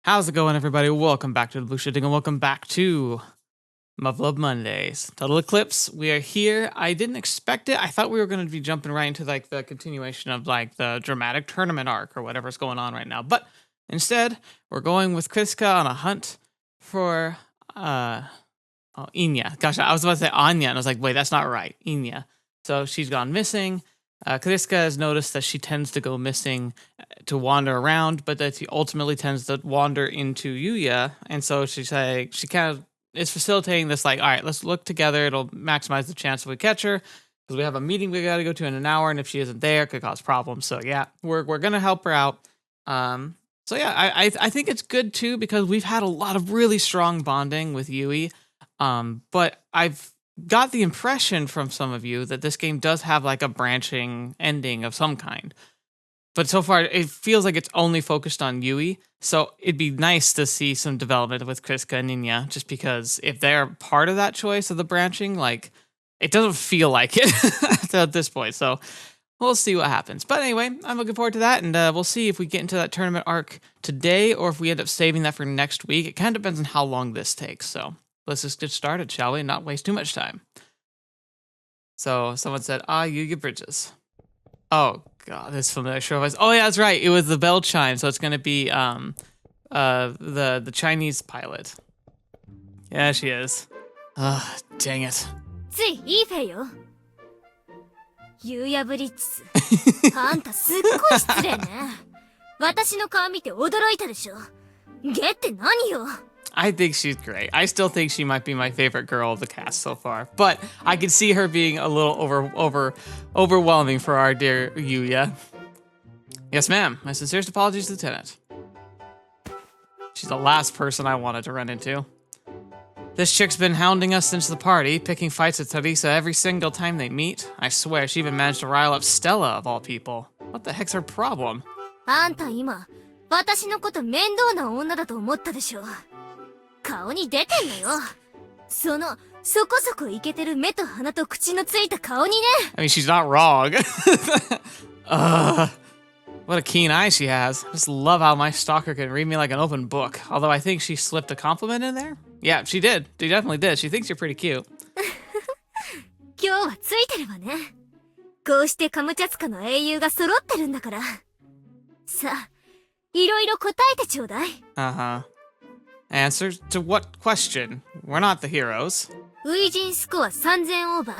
How's it going, everybody? Welcome back to TheBlueShifting and welcome back to Muv-Luv Mondays. Total Eclipse, we are here. I didn't expect it. I thought we were going to be jumping right into like the continuation of like the dramatic tournament arc or whatever's going on right now. But instead, we're going with Kriska on a hunt for Inya. Gosh, I was about to say Anya, and I was like, wait, that's not right. Inya. So she's gone missing. Kriska has noticed that she tends to go missing to wander around, but that she ultimately tends to wander into Yuuya. And so she's like, she kind of is facilitating this, like, all right, let's look together. It'll maximize the chance if we catch her because we have a meeting we got to go to in an hour. And if she isn't there, it could cause problems. So yeah, we're going to help her out. So yeah, I think it's good too, because we've had a lot of really strong bonding with Yuuya. But I've got the impression from some of you that this game does have like a branching ending of some kind. But so far, it feels like it's only focused on Yuuya. So it'd be nice to see some development with Kriska and Inya, just because if they're part of that choice of the branching, like, it doesn't feel like it at this point. So we'll see what happens. But anyway, I'm looking forward to that, and we'll see if we get into that tournament arc today or if we end up saving that for next week. It kind of depends on how long this takes. So let's just get started, shall we? And not waste too much time. So someone said, Yuuya Bridges. Oh god, this familiar show voice. Oh yeah, that's right. It was the bell chime, so it's gonna be the Chinese pilot. Yeah, she is. Ugh, dang it. ついいいフェよ。ユーヤブリッジス。あんたすっごい失礼ね。私の顔見て驚いたでしょ。ゲって何よ。 I think she's great. I still think she might be my favorite girl of the cast so far, but I can see her being a little overwhelming for our dear Yuuya. Yes, ma'am. My sincerest apologies, Lieutenant. She's the last person I wanted to run into. This chick's been hounding us since the party, picking fights with Teresa every single time they meet. I swear she even managed to rile up Stella, of all people. What the heck's her problem? あんた今、私のこと面倒な女だと思ったでしょ。 顔に出てんのよ。その、そこそこイケてる目と鼻と口のついた顔にね。I mean, she's not wrong. What a keen eye she has. I just love how my stalker can read me like an open book. Although I think she slipped a compliment in there. Yeah, she did. She definitely did. She thinks you're pretty cute. 今日はついてるわね。こうしてカムチャツカの英雄が揃ってるんだから。さあ、いろいろ答えてちょうだい。Answer to what question? We're not the heroes. ウイジンスコア3000オーバー。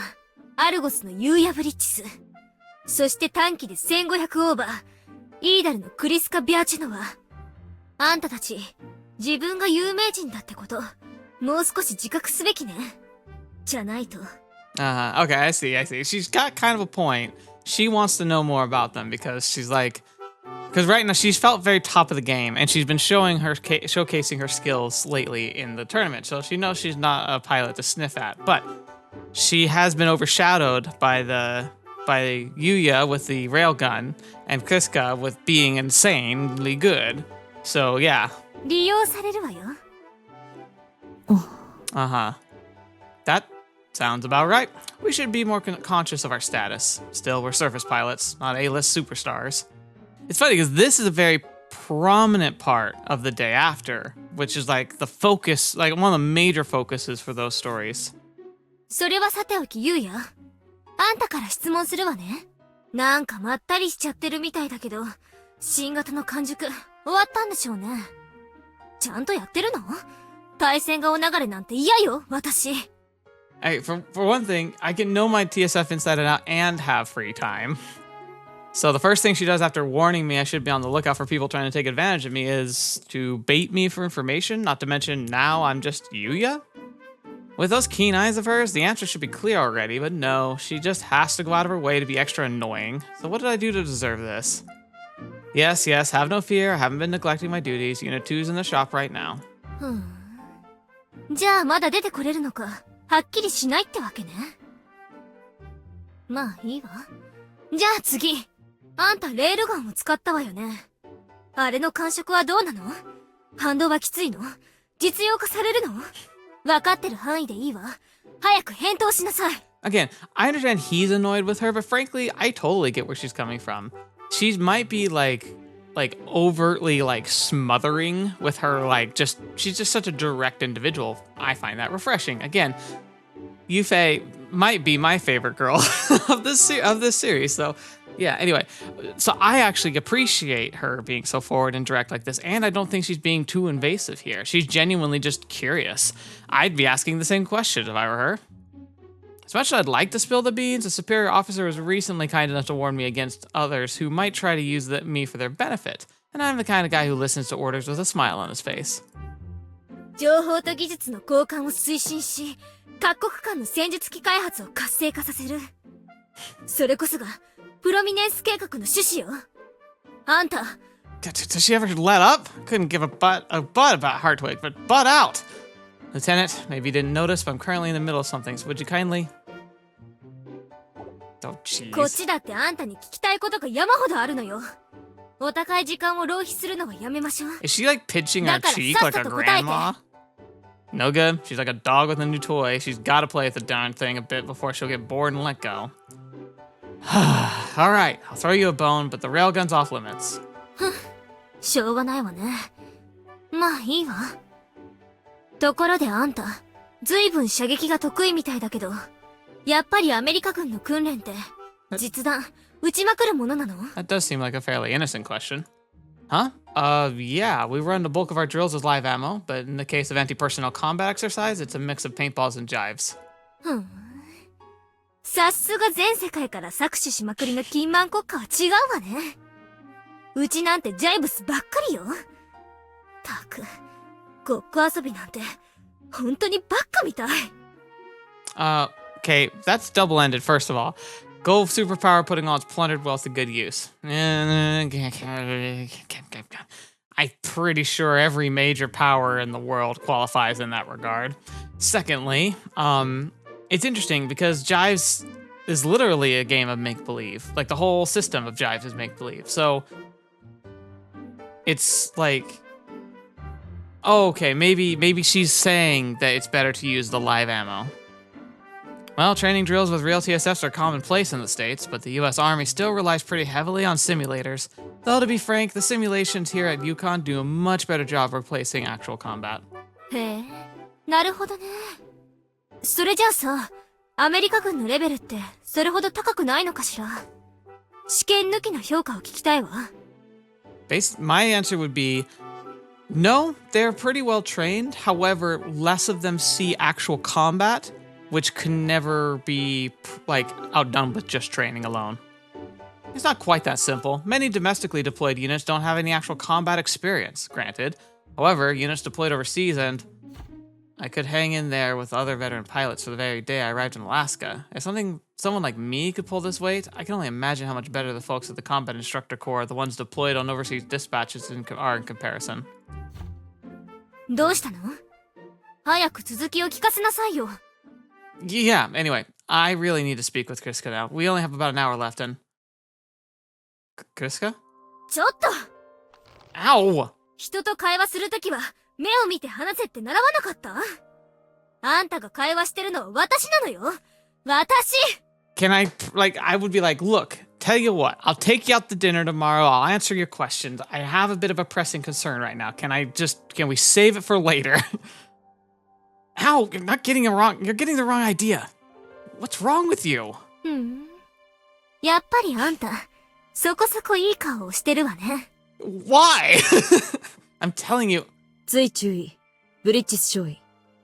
アルゴスのユーヤブリッジス。そして短期で1500オーバー。イーダルのクリスカ・ビアチェノは。あんたたち、自分が有名人だってこと、もう少し自覚すべきね。じゃないと。Okay, I see. She's got kind of a point. She wants to know more about them because she's like... Because right now she's felt very top of the game, and she's been showcasing her skills lately in the tournament. So she knows she's not a pilot to sniff at, but she has been overshadowed by Yuuya with the railgun and Kriska with being insanely good. So yeah. 利用されるわよ。That sounds about right. We should be more conscious of our status. Still, we're surface pilots, not A-list superstars. It's funny because this is a very prominent part of the day after, which is like the focus, like one of the major focuses for those stories. それはさておきユーヤ。あんたから質問するわね。なんかまったりしちゃってるみたいだけど、新型の完熟終わったんでしょうね。ちゃんとやってるの？対戦顔流れなんて嫌よ、私。Hey, for one thing, I can know my TSF inside and out and have free time. So the first thing she does after warning me I should be on the lookout for people trying to take advantage of me is to bait me for information, not to mention now I'm just Yuuya? With those keen eyes of hers, the answer should be clear already, but no, she just has to go out of her way to be extra annoying. So what did I do to deserve this? Yes, have no fear, I haven't been neglecting my duties. Unit 2's in the shop right now. じゃあまだ出てこれるのか、はっきりしないってわけね。まあいいわ。じゃあ次。 あんたレールガンを使ったわよね。あれの感触はどうなの？反動はきついの？実用化されるの？分かってる範囲でいいわ。早く返答しなさい。Again, I understand he's annoyed with her, but frankly, I totally get where she's coming from. She might be like like overtly like smothering with her like she's just such a direct individual. I find that refreshing. Again, Yufei might be my favorite girl of this series. So yeah, anyway, so I actually appreciate her being so forward and direct like this, and I don't think she's being too invasive here. She's genuinely just curious. I'd be asking the same question if I were her. As much as I'd like to spill the beans, a superior officer was recently kind enough to warn me against others who might try to use me for their benefit, and I'm the kind of guy who listens to orders with a smile on his face. 情報と技術の交換を推進し、各国間の戦術機開発を活性化させる。それこそがプロミネンス計画の趣旨よ。あんた。Does she ever let up? Couldn't give a butt about Hartwig, but butt out. Lieutenant, maybe you didn't notice, but I'm currently in the middle of something, so would you kindly? Oh, jeez. こっちだってあんたに聞きたいことが山ほどあるのよ。お高い時間を浪費するのはやめましょう。Is she like pinching her cheek like a grandma? No good. She's like a dog with a new toy. She's got to play with the darn thing a bit before she'll get bored and let go. All right, I'll throw you a bone, but the railgun's off limits. しょうがないわね。まあいいわ。ところであんた、ずいぶん射撃が得意みたいだけど、やっぱりアメリカ軍の訓練って、実弾、撃ちまくるものなの？ That does seem like a fairly innocent question. Huh? Yeah, we run the bulk of our drills with live ammo, but in the case of anti-personnel combat exercise, it's a mix of paintballs and jives. さすが全世界から搾取しまくりの金満国家は違うわね。うちなんてジャイブスばっかりよ。たく、ごっこ遊びなんて、本当にばっかみたい。Okay, that's double-ended, first of all. Gold superpower putting all its plundered wealth to good use. I'm pretty sure every major power in the world qualifies in that regard. Secondly, it's interesting because Jives is literally a game of make-believe. Like, the whole system of Jives is make-believe. So, it's like... Oh, okay, maybe she's saying that it's better to use the live ammo. Well, training drills with real TSFs are commonplace in the States, but the US Army still relies pretty heavily on simulators. Though, to be frank, the simulations here at Yukon do a much better job replacing actual combat. へえ、なるほどね。それじゃあさ、アメリカ軍のレベルってそれほど高くないのかしら。試験抜きの評価を聞きたいわ。My answer would be, no, they're pretty well trained. However, less of them see actual combat, which can never be, like, outdone with just training alone. It's not quite that simple. Many domestically deployed units don't have any actual combat experience, granted. However, units deployed overseas and... I could hang in there with other veteran pilots for the very day I arrived in Alaska. If someone like me could pull this weight, I can only imagine how much better the folks at the Combat Instructor Corps, the ones deployed on overseas dispatches, are in comparison. どうしたの？早く続きを聞かせなさいよ。Yeah, anyway, I really need to speak with Kriska now. We only have about an hour left and... Kriska? ちょっと Ow! 人と会話するときは目を見て話せって習わなかった？あんたが会話してるのは私なのよ。私 Can I would be like, look, tell you what, I'll take you out to dinner tomorrow, I'll answer your questions. I have a bit of a pressing concern right now. Can we save it for later? Ow, you're getting the wrong idea. What's wrong with you? やっぱりあんた、そこそこいい顔をしてるわね。Why? I'm telling you. つい注意。ブリッジス少尉。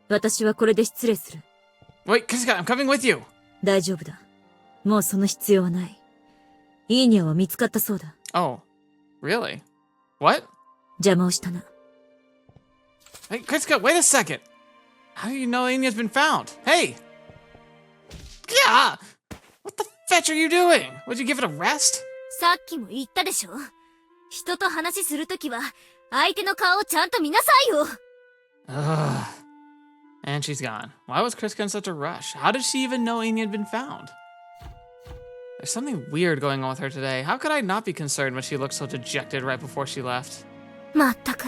私はこれで失礼する。Wait, Kriska, I'm coming with you. 大丈夫だ。もうその必要はない。イーニャは見つかったそうだ。Oh, really? What? 邪魔をしたな。Hey, Kriska, wait a second. How do you know Inya's been found? Hey! Yeah! What the fetch are you doing? Would you give it a rest? さっきも言ったでしょ。人と話するときは相手の顔をちゃんと見なさいよ。Ugh. And she's gone. Why was Kriska in such a rush? How did she even know Inya had been found? There's something weird going on with her today. How could I not be concerned when she looked so dejected right before she left? まったく、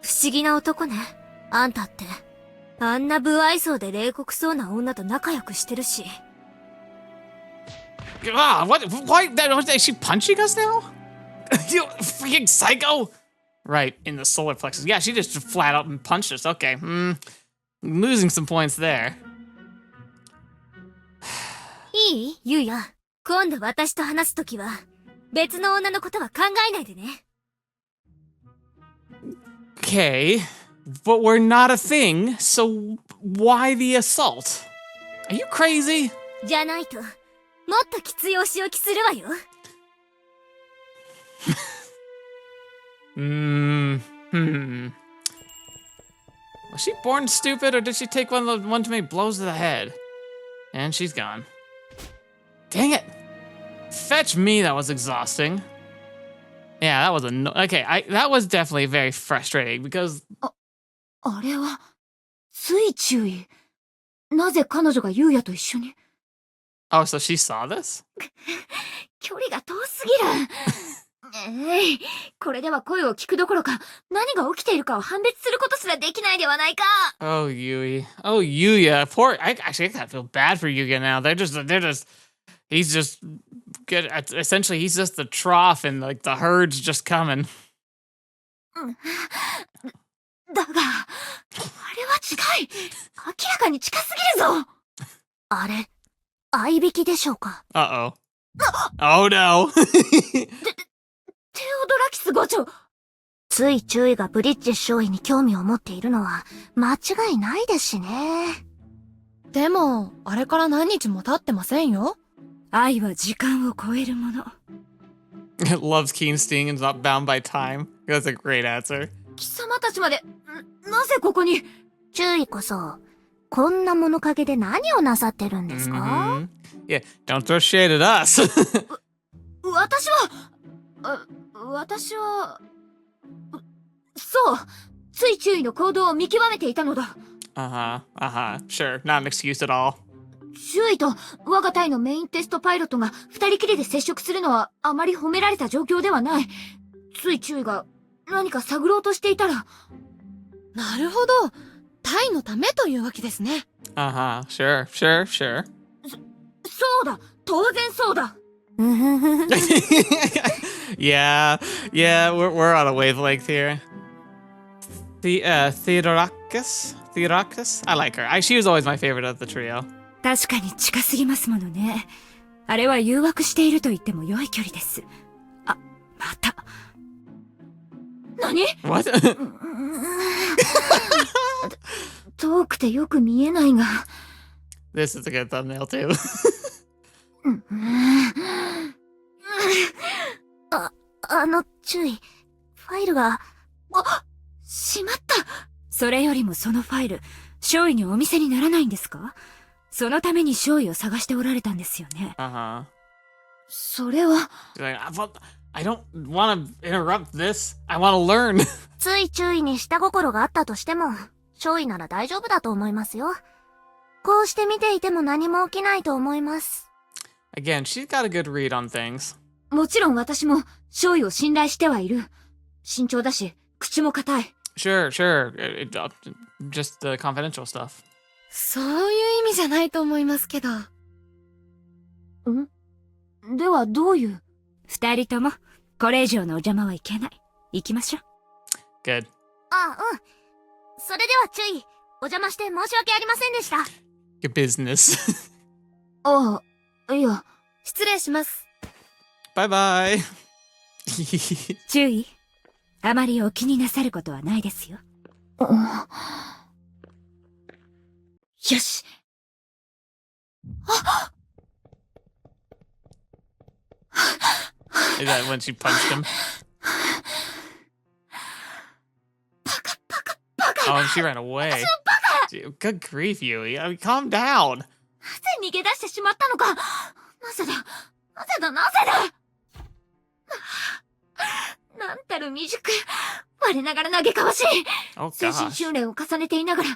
不思議な男ね。あんたって、あんな不愛想で冷酷そうな女と仲良くしてるし。Ah, what? Why? Is she punching us now? You freaking psycho! Right, in the solar plexus. Yeah, she just flat out and punched us. Okay, losing some points there. いいゆうや。今度私と話すときは、別の女のことは考えないでね。Okay, but we're not a thing, so why the assault? Are you crazy? じゃないと、もっときついお仕置きするわよ。Was she born stupid, or did she take one too many blows to the head? And she's gone. Dang it! Fetch me, that was exhausting. Yeah, that was okay, that was definitely very frustrating, because... あれは、つい注意。なぜ彼女がユウヤと一緒に Oh, so she saw this? 距離が遠すぎる。これでは声を聞くどころか、何が起きているかを判別することすらできないではないか。Oh, Yui. Oh, Yuuya. Poor... I kind of feel bad for Yuuya now. He's just... good. Essentially, he's just the trough, and like the herd's just coming. だが、あれは近い。明らかに近すぎるぞ。あれ、合いびきでしょうか。Uh-oh. Oh, no. テオドラキス5長。つい注意がブリッジ少尉に興味を持っているのは間違いないですしね。でも、あれから何日も経ってませんよ。愛は時間を超えるもの。It loves keen sting and is not bound by time. That's a great answer. 貴様たちまで、なぜここに。注意こそ、こんな物陰で何をなさってるんですか？ Yeah, don't throw shade at us. 私は、そう、つい注意の行動を見極めていたのだ。Sure, not an excuse at all. 注意と我が隊のメインテストパイロットが二人きりで接触するのはあまり褒められた状況ではない。つい注意が何か探ろうとしていたら。なるほど。隊のためというわけですね。Sure. そうだ、当然そうだ。yeah, we're on a wavelength here. Theodoracus? I like her. She was always my favorite of the trio. 確かに近すぎますものね。あれは誘惑していると言っても良い距離です。あ、また。何？ What? 遠くてよく見えないが。This is a good thumbnail too. 注意。ファイルが、しまった。それよりもそのファイル、少尉にお見せにならないんですか？そのために少尉を探しておられたんですよね。それは。I don't want to interrupt this. I want to learn. つい注意に下心があったとしても、少尉なら大丈夫だと思いますよ。こうして見ていても何も起きないと思います。Again, she's got a good read on things. もちろん私も少尉を信頼してはいる。慎重だし、口も固い。Sure. Just the confidential stuff. そういう意味じゃないと思いますけど。ではどういう？二人とも、これ以上のお邪魔はいけない。行きましょう。それ Good. では注意。お邪魔して申し訳ありませんでした。Your business. いや。失礼します。Bye bye. 注意。あまりお気になさることはないですよ。よし。Is that when she punched him? Oh, she ran away. Good grief, Yuuya. I mean, calm down. なぜ逃げ出してしまったのか。なぜだ。なんたる未熟。我ながら嘆かわしい。Oh 精神 gosh. 訓練を重ねていながら、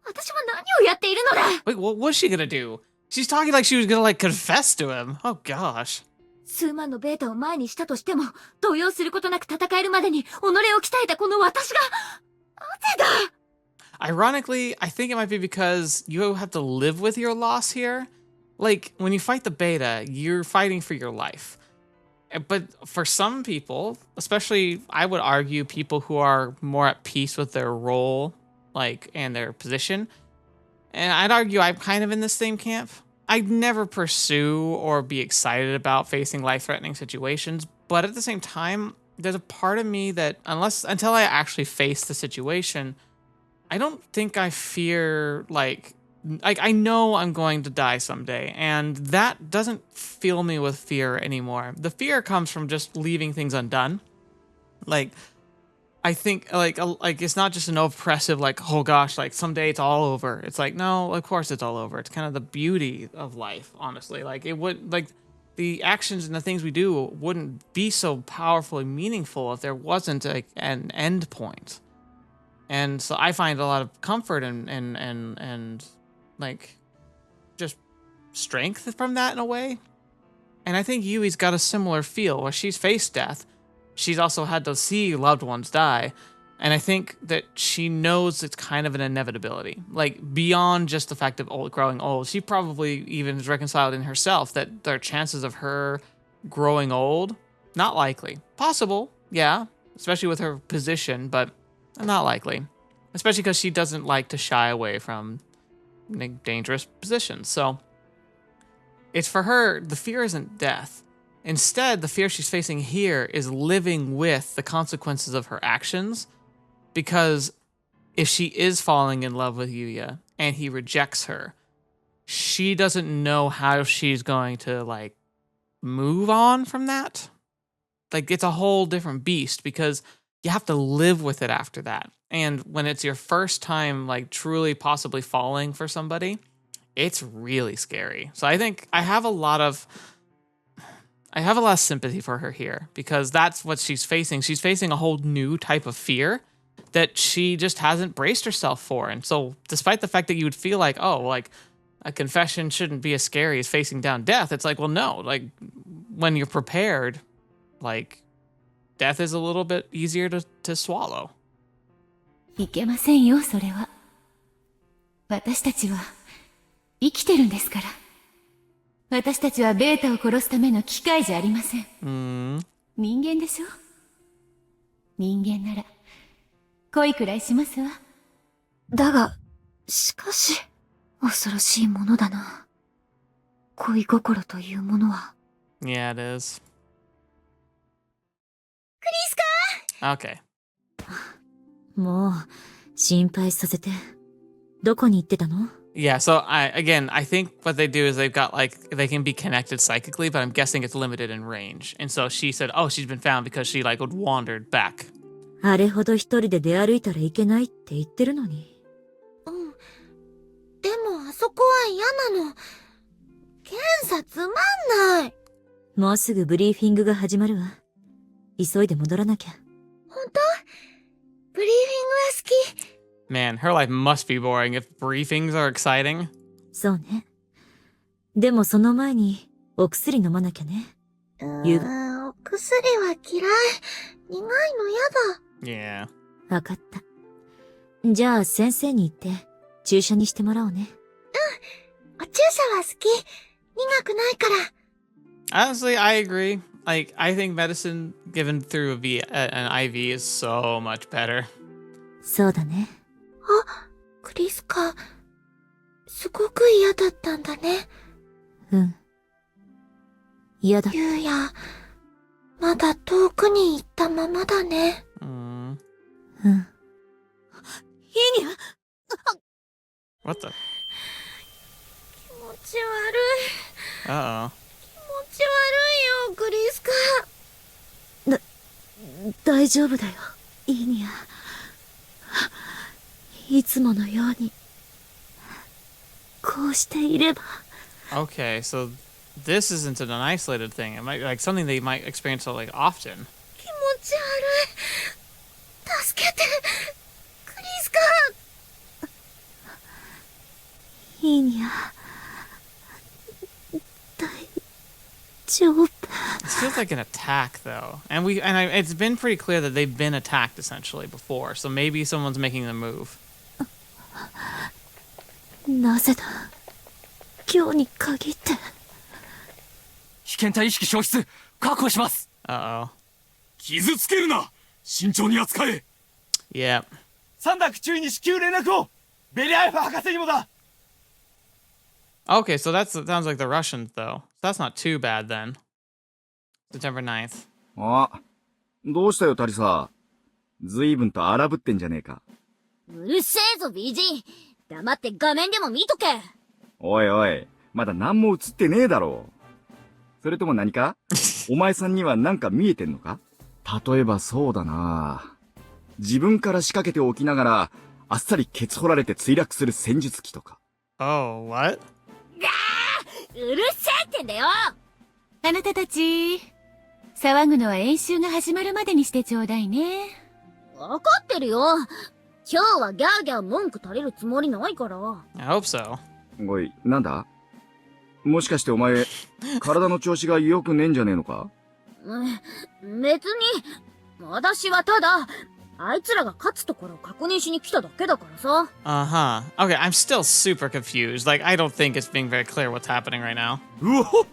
私は何をやっているのだ。 Wait, what was she gonna do? She's talking like she was gonna like confess to him. Oh gosh. 数万のベータを前にしたとしても、動揺することなく戦えるまでに己を鍛えたこの私が、なぜだ。 Ironically, I think it might be because you have to live with your loss here. Like, when you fight the beta, you're fighting for your life. But for some people, especially I would argue people who are more at peace with their role, like, and their position, and I'd argue I'm kind of in the same camp. I'd never pursue or be excited about facing life-threatening situations, but at the same time, there's a part of me that until I actually face the situation, I don't think I fear like I know I'm going to die someday, and that doesn't fill me with fear anymore. The fear comes from just leaving things undone. Like, I think like it's not just an oppressive like, oh gosh, like someday it's all over. It's like, no, of course it's all over. It's kind of the beauty of life, honestly. Like, it would, like, the actions and the things we do wouldn't be so powerfully meaningful if there wasn't like an end point. And so I find a lot of comfort and like just strength from that in a way. And I think Yui's got a similar feel where she's faced death. She's also had to see loved ones die. And I think that she knows it's kind of an inevitability. Like, beyond just the fact of growing old, she probably even is reconciled in herself that there are chances of her growing old. Not likely. Possible, yeah, especially with her position, but not likely. Especially because she doesn't like to shy away from dangerous positions. So it's for her, the fear isn't death. Instead, the fear she's facing here is living with the consequences of her actions, because if she is falling in love with Yuuya and he rejects her, she doesn't know how she's going to like move on from that. Like, it's a whole different beast because you have to live with it after that. And when it's your first time like truly possibly falling for somebody, it's really scary. So I think I have a lot of sympathy for her here, because that's what she's facing. She's facing a whole new type of fear that she just hasn't braced herself for. And so despite the fact that you would feel like, oh, like a confession shouldn't be as scary as facing down death, it's like, well, no, like when you're prepared, like death is a little bit easier to swallow. いけませんよ、それは。私たちは生きてるんですから。私たちはベータを殺すための機械じゃありません。人間でしょ？人間なら恋くらいしますわ。だが、しかし、恐ろしいものだな。恋心というものは。Yeah, it is. クリスカ Okay. もう、心配させて。どこに行ってたの？ Yeah, so I think what they do is they've got like, they can be connected psychically, but I'm guessing it's limited in range. And so she said, oh, she's been found because she like wandered back. あれほど一人で出歩いたらいけないって言ってるのに。でもあそこは嫌なの。検査つまんない。もうすぐブリーフィングが始まるわ。急いで戻らなきゃ。本当？ブリーフィングは好き。Man, her life must be boring if briefings are exciting. そうね。でもその前にお薬飲まなきゃね。お薬は嫌い。苦いの嫌だ。Yeah. わかった。じゃあ先生に言って注射にしてもらおうね。お注射は好き。苦くないから。Honestly, I agree. Like, I think medicine given through an IV is so much better. そうだね。あ、クリスカ、すごく嫌だったんだね。うん。嫌だ。ゆうや、まだ遠くに行ったままだね。うん。いいにゃ。What the? 気持ち悪い。Uh-oh. 気持ち悪いよ、クリスカ。大丈夫だよ、いいにゃ。いつものように、こうしていれば。Okay, so this isn't an isolated thing. It might be like something they might experience like often. 気持ち悪い。助けて、クリスカ。いいにゃ。大丈夫。This feels like an attack, though, and it's been pretty clear that they've been attacked essentially before. So maybe someone's making the move. なぜだ。今日に限って。被験体意識消失。確保します。 Uh-oh. 傷つけるな。慎重に扱え。 Yep. サンダーク中尉に至急連絡を。ベリアイフ博士にもだ。 Okay, so that sounds like the Russians, though. That's not too bad, then. September 9th. あ、どうしたよタリサ。随分と荒ぶってんじゃねえか。うるせえぞ、BG。黙って画面でも見とけ。おいおい、まだ何も映ってねえだろう。それとも何かお前さんには何か見えてんのか。例えばそうだな。自分から仕掛けておきながら、あっさりケツ掘られて墜落する戦術機とか。Oh, what? うるせえってんだよ。あなたたち、騒ぐのは演習が始まるまでにしてちょうだいね。わかってるよ。今日はギャーギャー文句垂れるつもりないから。I hope so. おい、なんだもしかしてお前、体の調子が良くねえんじゃねえのか。別に、私はただ、あいつらが勝つところを確認しに来ただけだからさ。Uh-huh. Okay, I'm still super confused. Like, I don't think it's being very clear what's happening right now. うお、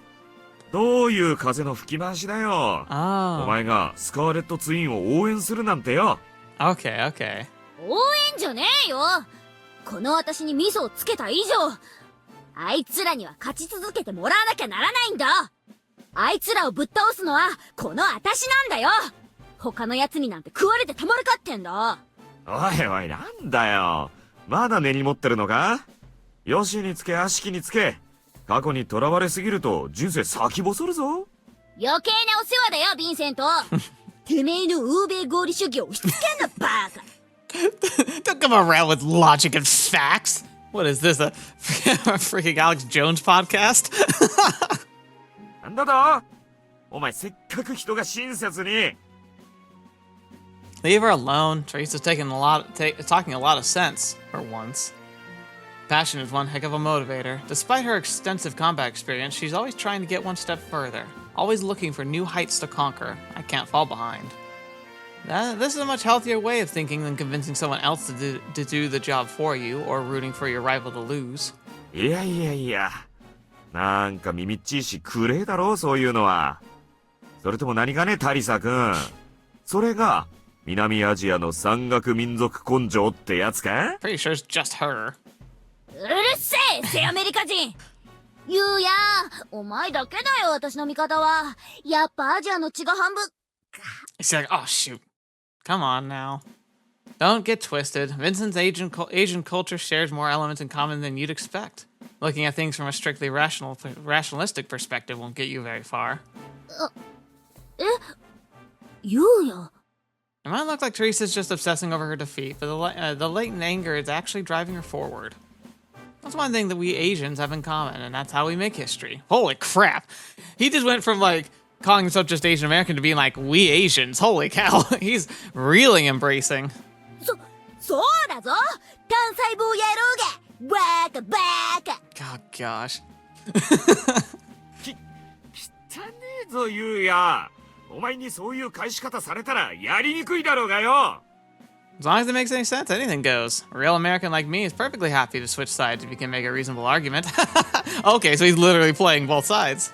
どういう風の吹き回しだよ。お Oh. 前がスカーレットツインを応援するなんてよ。 Okay, okay. 応援じゃねえよ。この私に味噌をつけた以上、あいつらには勝ち続けてもらわなきゃならないんだ。あいつらをぶっ倒すのはこの私なんだよ。他の奴になんて食われてたまるかってんだ。おいおい、なんだよ。まだ根に持ってるのか。よしにつけ悪しきにつけ。過去に囚われすぎると人生先細るぞ。余計なお世話だよ、ヴィンセント。てめえの欧米合理主義を押し付けんな、バカ。Don't come around with logic and facts. What is this, a freaking Alex Jones podcast? なんだと。お前せっかく人が親切に。Leave her alone. Teresa's talking a lot of sense for once. Passion is one heck of a motivator. Despite her extensive combat experience, she's always trying to get one step further, always looking for new heights to conquer. I can't fall behind. This is a much healthier way of thinking than convincing someone else to do the job for you or rooting for your rival to lose. いやいやいや。なんか耳っちいしくれえだろ、そういうのは。それとも何かね、タリサ君。それが南アジアの山岳民族根性ってやつか？ Pretty sure it's just her. うるせえ、聖アメリカ人。ユーヤ、お前だけだよ、私の味方は。やっぱアジアの血が半分。 It's like, oh shoot. Come on now. Don't get twisted. Vincent's Asian culture shares more elements in common than you'd expect. Looking at things from a strictly rationalistic perspective won't get you very far. ユーヤ。 It might look like Teresa's just obsessing over her defeat, but the latent anger is actually driving her forward. That's one thing that we Asians have in common, and that's how we make history. Holy crap! He just went from, like, calling himself just Asian American to being like, we Asians. Holy cow. He's really embracing. そうだぞ、単細胞野郎が。バカバカ。 God, gosh. 汚ねえぞ、ユーヤ。お前にそういう返し方されたらやりにくいだろうがよ。 As long as it makes any sense, anything goes. A real American like me is perfectly happy to switch sides if you can make a reasonable argument. Okay, so he's literally playing both sides.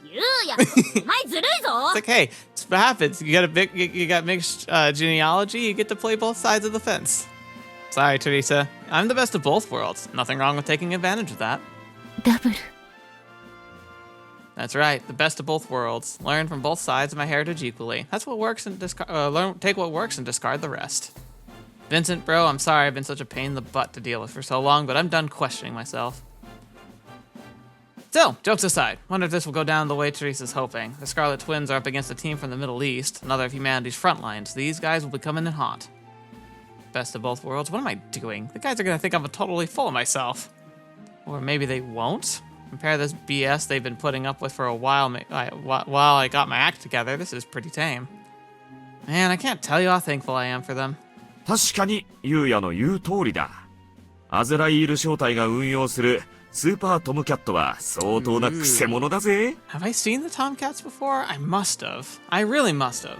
ユーヤ、お前ずるいぞ。 It's like, hey, it's what happens. You got mixed genealogy. You get to play both sides of the fence. Sorry, Teresa. I'm the best of both worlds. Nothing wrong with taking advantage of that. ダブル。 That's right. The best of both worlds. Learn from both sides of my heritage equally. That's what works and take what works and discard the rest. Vincent, bro, I'm sorry I've been such a pain in the butt to deal with for so long, but I'm done questioning myself. So, jokes aside, wonder if this will go down the way Teresa's hoping. The Scarlet Twins are up against a team from the Middle East, another of humanity's front lines. These guys will be coming in hot. Best of both worlds? What am I doing? The guys are gonna think I'm totally full of myself. Or maybe they won't? Compare this BS they've been putting up with for a while while I got my act together. This is pretty tame. Man, I can't tell you how thankful I am for them. 確かにユーヤの言う通りだ。アゼライール小隊が運用するスーパートムキャットは相当なクセ者だぜ。Have I seen the Tomcats before? I must have. I really must have.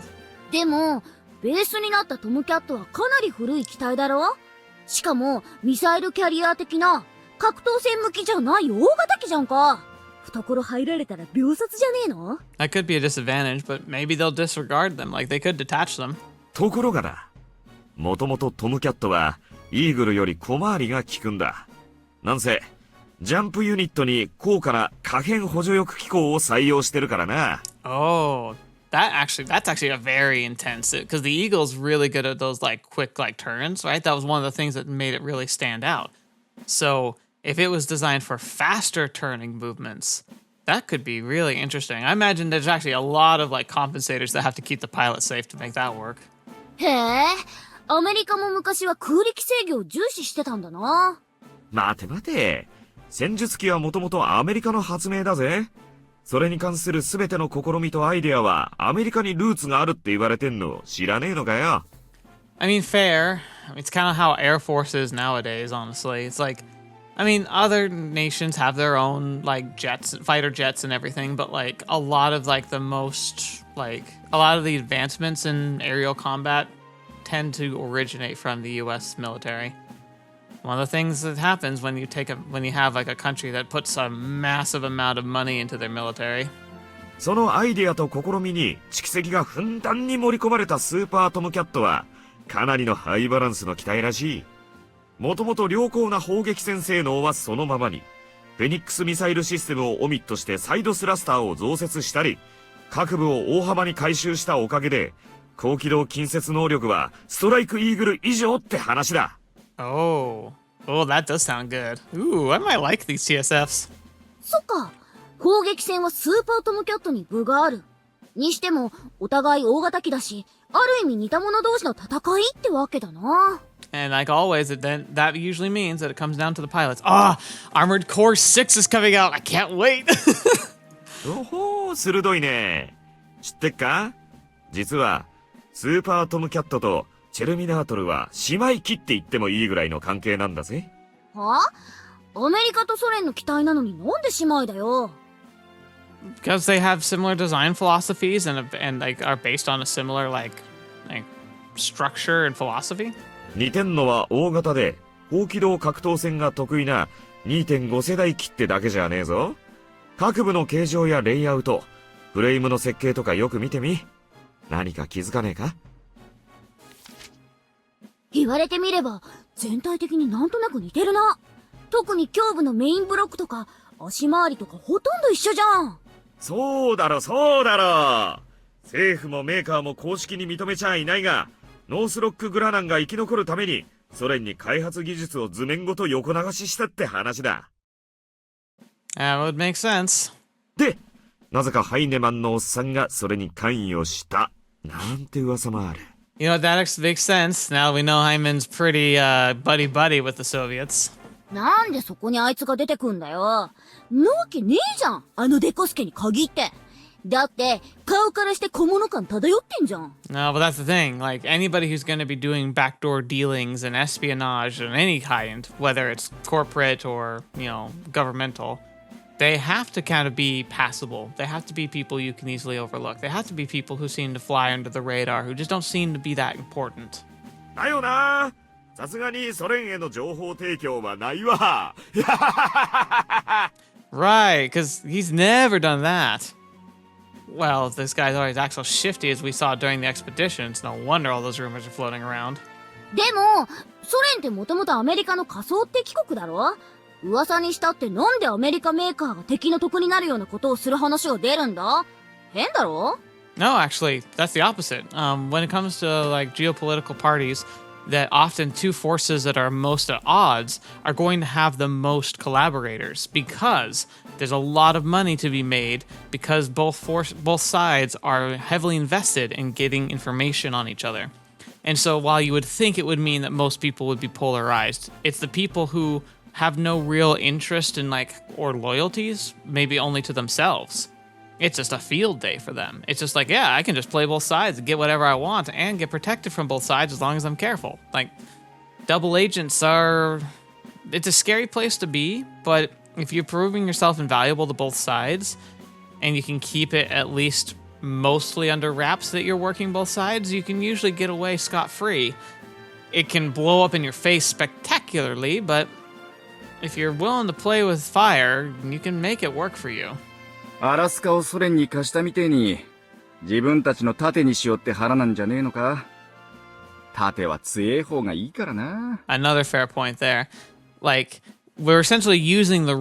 でも、ベースになったトムキャットはかなり古い機体だろ。しかも、ミサイルキャリアー的な格闘戦向きじゃない大型機じゃんか。懐入られたら秒殺じゃねえの？ That could be a disadvantage, but maybe they'll disregard them. Like they could detach them. ところがだ。もともとトムキャットはイーグルより小回りが利くんだ。なんせ、ジャンプユニットに高価な可変補助翼機構を採用してるからな。Oh, that's actually a very intense, because the Eagle's really good at those like quick like turns, right? That was one of the things that made it really stand out. So if it was designed for faster turning movements, that could be really interesting. I imagine there's actually a lot of like compensators that have to keep the pilot safe to make that work. へえ、アメリカも昔は空力制御を重視してたんだな。待て待て。戦術機はもともとアメリカの発明だぜ。それに関する全ての試みとアイデアはアメリカにルーツがあるって言われてんの知らねえのかよ。I mean, fair. I mean, it's kind of how Air Force is nowadays, honestly. It's like, I mean, other nations have their own, like, jets, fighter jets and everything, but, like, a lot of the advancements in aerial combat tend to originate from the US military. One of the things that happens when you have, like, a country that puts a massive amount of money into their military. そのアイデアと試みに蓄積がふんだんに盛り込まれたスーパートムキャットはかなりのハイバランスの機体らしい。もともと良好な砲撃戦性能はそのままに、フェニックスミサイルシステムをオミットしてサイドスラスターを増設したり、各部を大幅に改修したおかげで、高機動近接能力はストライクイーグル以上って話だ。Oh, that does sound good. Ooh, I might like these TSFs. そっか、砲撃戦はスーパートムキャットに分がある。にしても、お互い大型機だし、ある意味似た者同士の戦いってわけだな。And like always, that usually means that it comes down to the pilots. Armored Core 6 is coming out. I can't wait. おほー、鋭いね。知ってっか？実は、スーパートムキャットとチェルミナートルは姉妹機って言ってもいいぐらいの関係なんだぜ。は？アメリカとソ連の機体なのになんで姉妹だよ。Because they have similar design philosophies and like are based on a similar like structure and philosophy. 似てんのは大型で高機動格闘戦が得意な 2.5 世代機ってだけじゃねえぞ。各部の形状やレイアウト、フレームの設計とかよく見てみ。何か気づかねえか？言われてみれば全体的になんとなく似てるな。特に胸部のメインブロックとか足回りとかほとんど一緒じゃん。そうだろそうだろ。政府もメーカーも公式に認めちゃいないが、ノースロックグラナンが生き残るためにソ連に開発技術を図面ごと横流ししたって話だ。That would make sense. で、なぜかハイネマンのおっさんがそれに関与したなんて噂もある。You know, that makes sense. Now we know Hyman's pretty buddy-buddy with the Soviets. なんでそこにあいつが出てくんだよ。なわけねえじゃん、あのデコスケに限って。だって顔からして小物感漂ってんじゃん。 No, but that's the thing. Like anybody who's going to be doing backdoor dealings and espionage of any kind, whether it's corporate or, governmental, they have to kind of be passable. They have to be people you can easily overlook. They have to be people who seem to fly under the radar, who just don't seem to be that important. だよな。さすがにソ連への情報提供はないわ。Right, because he's never done that. Well, this guy's always actually shifty as we saw during the expedition. It's no wonder all those rumors are floating around. でもソ連ってもともとアメリカの仮想敵国だろ。噂にしたってなんでアメリカメーカーが敵の得になるようなことをする話が出るんだ。変だろ？ No, actually, that's the opposite. When it comes to like geopolitical parties, that often two forces that are most at odds are going to have the most collaborators because there's a lot of money to be made because both sides are heavily invested in getting information on each other. And so while you would think it would mean that most people would be polarized, it's the people who have no real interest in or loyalties, maybe only to themselves. It's just a field day for them. It's just like, yeah, I can just play both sides and get whatever I want and get protected from both sides as long as I'm careful. Like, double agents it's a scary place to be, but if you're proving yourself invaluable to both sides and you can keep it at least mostly under wraps that you're working both sides, you can usually get away scot-free. It can blow up in your face spectacularly, but if you're willing to play with fire, you can make it work for you. アラスカをソ連に貸したみてえに、自分たちの盾にしようって腹なんじゃねえのか。盾は強え方がいいからな。Another fair point there. Like, we're essentially using the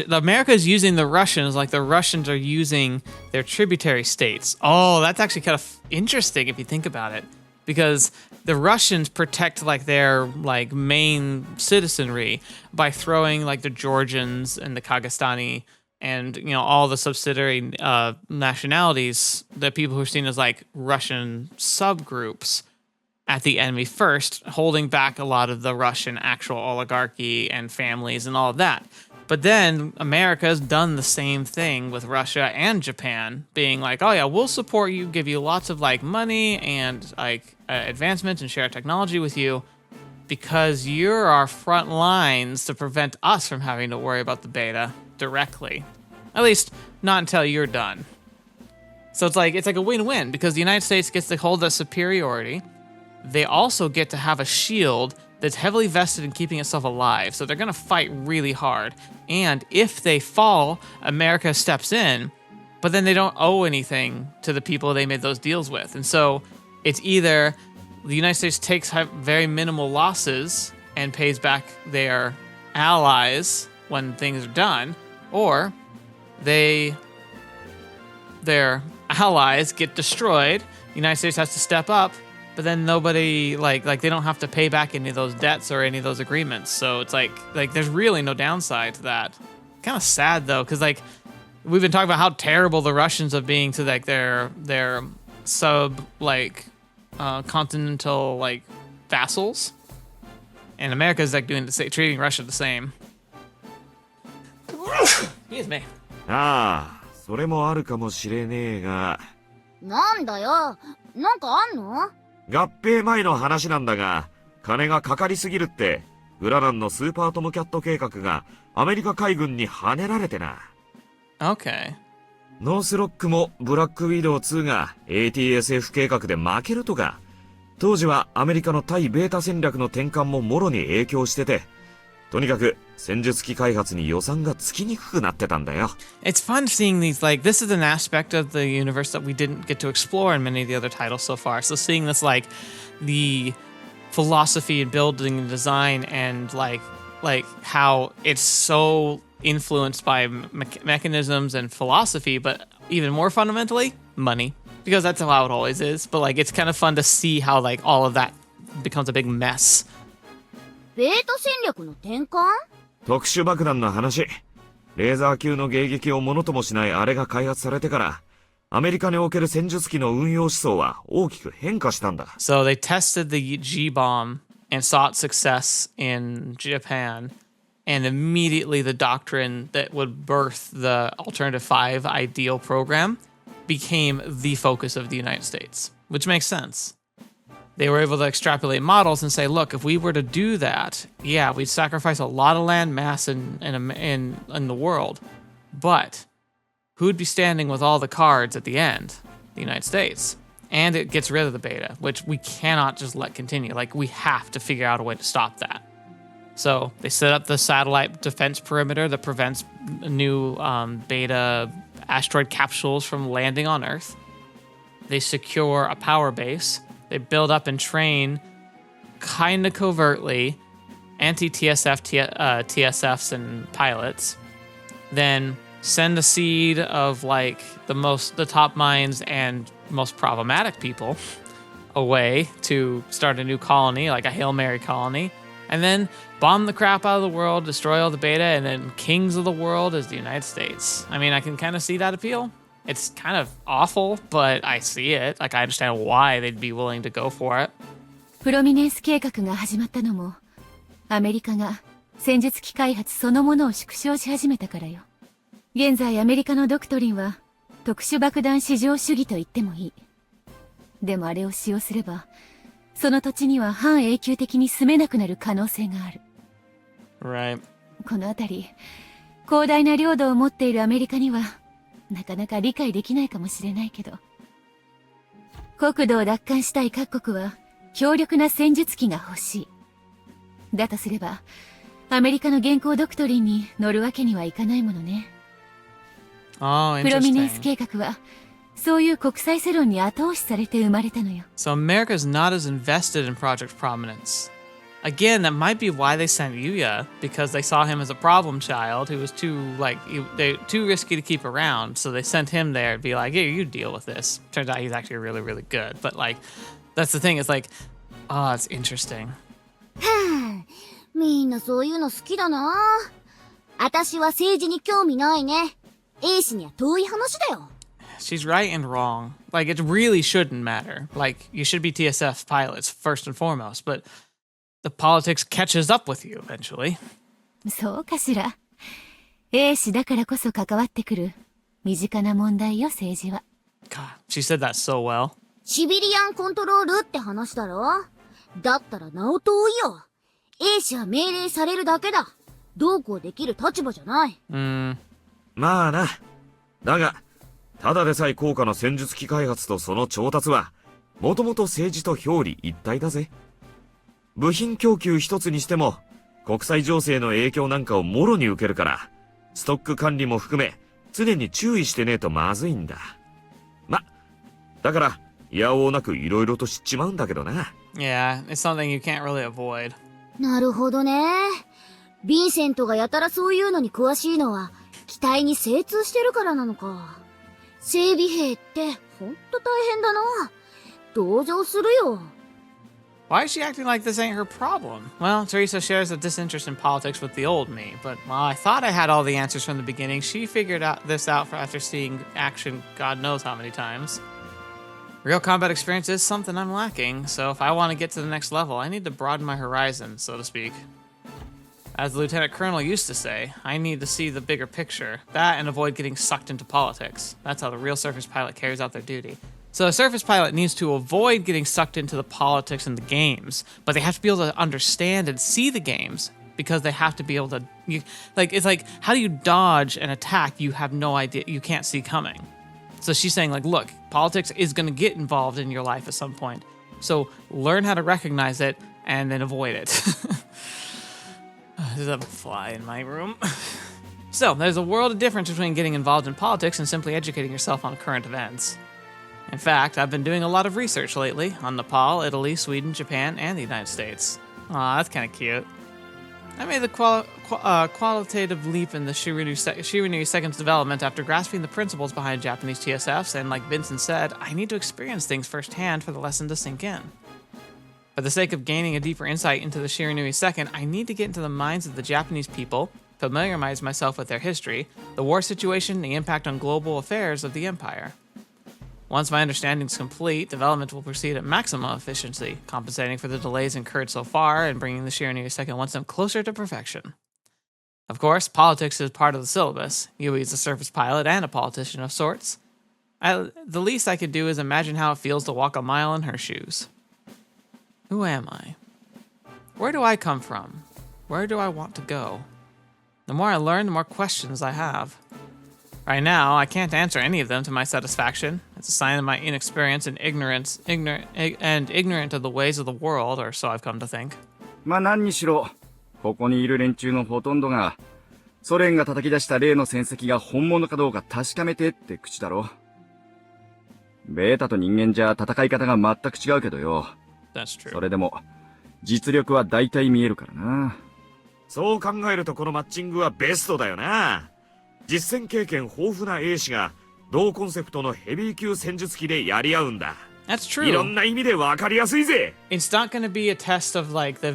America is using the Russians like the Russians are using their tributary states. Oh, that's actually kind of interesting if you think about it. Because the Russians protect like their like main citizenry by throwing like the Georgians and the Kagastani and, you know, all the subsidiary nationalities, the people who are seen as like Russian subgroups at the enemy first, holding back a lot of the Russian actual oligarchy and families and all of that. But then America has done the same thing with Russia and Japan, being like, oh yeah, we'll support you, give you lots of like money and like advancements and share technology with you because you're our front lines to prevent us from having to worry about the beta directly. At least not until you're done. So it's like a win-win because the United States gets to hold that superiority. They also get to have a shield that's heavily vested in keeping itself alive. So they're going to fight really hard. And if they fall, America steps in, but then they don't owe anything to the people they made those deals with. And so it's either the United States takes very minimal losses and pays back their allies when things are done, or their allies get destroyed. The United States has to step up. But then nobody, like they don't have to pay back any of those debts or any of those agreements. So it's like there's really no downside to that. Kind of sad, though, because, like, we've been talking about how terrible the Russians are being to, like, their sub, like, continental, like, vassals. And America's, like, treating Russia the same. Excuse me. ああ、それもあるかもしれねえが。なんだよ。なんかあんの？合併前の話なんだが、金がかかりすぎるって、グラナンのスーパートムキャット計画がアメリカ海軍に跳ねられてな。Okay. ノースロックもブラックウィドウ2が ATSF 計画で負けるとか、当時はアメリカの対ベータ戦略の転換ももろに影響してて、とにかく戦術機開発に予算がつきにくくなってたんだよ。It's fun seeing these, like, this is an aspect of the universe that we didn't get to explore in many of the other titles so far. So seeing this, like, the philosophy and building and design and, like how it's so influenced by mechanisms and philosophy, but even more fundamentally, money. Because that's how it always is. But, like, it's kind of fun to see how, like, all of that becomes a big mess. ベータ戦略の転換？特殊爆弾の話。レーザー級の迎撃をものともしないあれが開発されてから、アメリカにおける戦術機の運用思想は大きく変化したんだ。So they tested the G-bomb and sought success in Japan, and immediately the doctrine that would birth the Alternative 5 ideal program became the focus of the United States, which makes sense. They were able to extrapolate models and say, look, if we were to do that, yeah, we'd sacrifice a lot of land mass in the world. But who'd be standing with all the cards at the end? The United States. And it gets rid of the beta, which we cannot just let continue. Like, we have to figure out a way to stop that. So they set up the satellite defense perimeter that prevents new beta asteroid capsules from landing on Earth. They secure a power base. They build up and train, kind of covertly, anti-TSF TSFs and pilots. Then send a seed of, like, the top minds and most problematic people away to start a new colony, like a Hail Mary colony. And then bomb the crap out of the world, destroy all the beta, and then kings of the world is the United States. I mean, I can kind of see that appeal. It's kind of awful, but I see it. Like, I understand why they'd be willing to go for it. プロミネンス計画が始まったのも、アメリカが戦術機開発そのものを縮小し始めたからよ。現在アメリカのドクトリンは特殊爆弾至上主義と言ってもいい。でもあれを使用すれば、その土地には半永久的に住めなくなる可能性がある。Right. このあたり、広大な領土を持っているアメリカには、なかなか理解できないかもしれないけど。国土を奪還したい各国は、強力な戦術機が欲しい。だとすれば、アメリカの現行ドクトリンに乗るわけにはいかないものね。Oh, プロミネンス interesting. 計画は、そういう国際世論に後押しされて生まれたのよ。So America's not as invested in Project Prominence. Again, that might be why they sent Yuuya, because they saw him as a problem child who was too too risky to keep around. So they sent him there to be like, "Here, you deal with this." Turns out he's actually really, really good. But like, that's the thing. It's like, oh, it's interesting. みんなそういうの好きだな。私は政治に興味ないね。A 氏には遠い話だよ。She's right and wrong. Like, it really shouldn't matter. Like, you should be TSF pilots first and foremost, but the politics catches up with you eventually. そうかしら。A 氏だからこそ関わってくる身近な問題よ、政治は。God, she said that so well. シビリアンコントロールって話だろ。だったらなお遠いよ。A 氏は命令されるだけだ。どうこうできる立場じゃない。まあな。だが、ただでさえ高価な戦術機開発とその調達は、もともと政治と表裏一体だぜ。部品供給一つにしても、国際情勢の影響なんかをもろに受けるから、ストック管理も含め、常に注意してねえとまずいんだ。だから、いやおうなく色々と知っちまうんだけどな。Yeah, it's something you can't really avoid. なるほどね。ヴィンセントがやたらそういうのに詳しいのは、機体に精通してるからなのか。整備兵ってほんと大変だな。同情するよ。Why is she acting like this ain't her problem? Well, Teresa shares a disinterest in politics with the old me, but while I thought I had all the answers from the beginning, she figured this out after seeing action God knows how many times. Real combat experience is something I'm lacking, so if I want to get to the next level, I need to broaden my horizon, so to speak. As the Lieutenant Colonel used to say, I need to see the bigger picture. That and avoid getting sucked into politics. That's how the real surface pilot carries out their duty. So a surface pilot needs to avoid getting sucked into the politics and the games, but they have to be able to understand and see the games because they have to be able to, it's like, how do you dodge an attack you have no idea, you can't see coming? So she's saying like, look, politics is going to get involved in your life at some point. So learn how to recognize it and then avoid it. There's a fly in my room. So there's a world of difference between getting involved in politics and simply educating yourself on current events. In fact, I've been doing a lot of research lately on Nepal, Italy, Sweden, Japan, and the United States. Aw, that's kind of cute. I made the qualitative leap in the Shirinui Second's development after grasping the principles behind Japanese TSFs, and like Vincent said, I need to experience things firsthand for the lesson to sink in. For the sake of gaining a deeper insight into the Shirinui Second, I need to get into the minds of the Japanese people, familiarize myself with their history, the war situation, and the impact on global affairs of the empire. Once my understanding is complete, development will proceed at maximum efficiency, compensating for the delays incurred so far and bringing the Shirinui Second one step closer to perfection. Of course, politics is part of the syllabus. Yuuya is a surface pilot and a politician of sorts. The least I could do is imagine how it feels to walk a mile in her shoes. Who am I? Where do I come from? Where do I want to go? The more I learn, the more questions I have. Right now, I can't answer any of them to my satisfaction. It's a sign of my inexperience and ignorant of the ways of the world, or so I've come to think. まあ何にしろ、ここにいる連中のほとんどが、ソ連が叩き出した例の戦績が本物かどうか確かめてって口だろ。ベータと人間じゃ戦い方が全く違うけどよ。That's true. それでも、実力は大体見えるからな。そう考えるとこのマッチングはベストだよな。実戦経験豊富な A 氏が同コンセプトのヘビー級戦術機でやり合うんだ。That's true. いろんな意味で分かりやすいぜ。It's not going to be a test of like the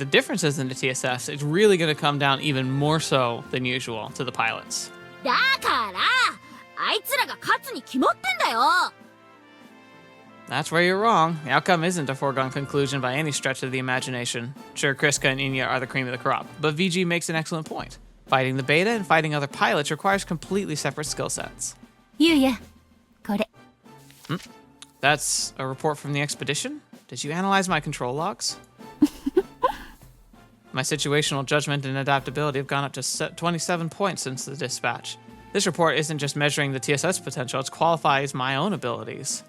differences in the TSS. It's really going to come down even more so than usual to the pilots. だからあいつらが勝つに決まってんだよ。 That's where you're wrong. The outcome isn't a foregone conclusion by any stretch of the imagination. Sure, Kriska and Inya are the cream of the crop, but VG makes an excellent point. Fighting the beta and fighting other pilots requires completely separate skill sets. Yuuya, これ。That's a report from the expedition? Did you analyze my control logs? My situational judgment and adaptability have gone up to 27 points since the dispatch. This report isn't just measuring the TSS potential, it qualifies my own abilities.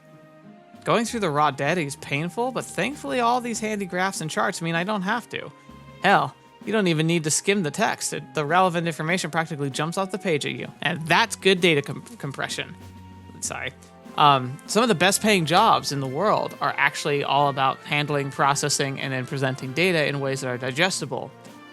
Going through the raw data is painful, but thankfully all these handy graphs and charts mean I don't have to. Hell, You don't even need to skim the text. The relevant information practically jumps off the page at you. And that's good data compression. Sorry. Some of the best paying jobs in the world are actually all about handling, processing, and then presenting data in ways that are digestible,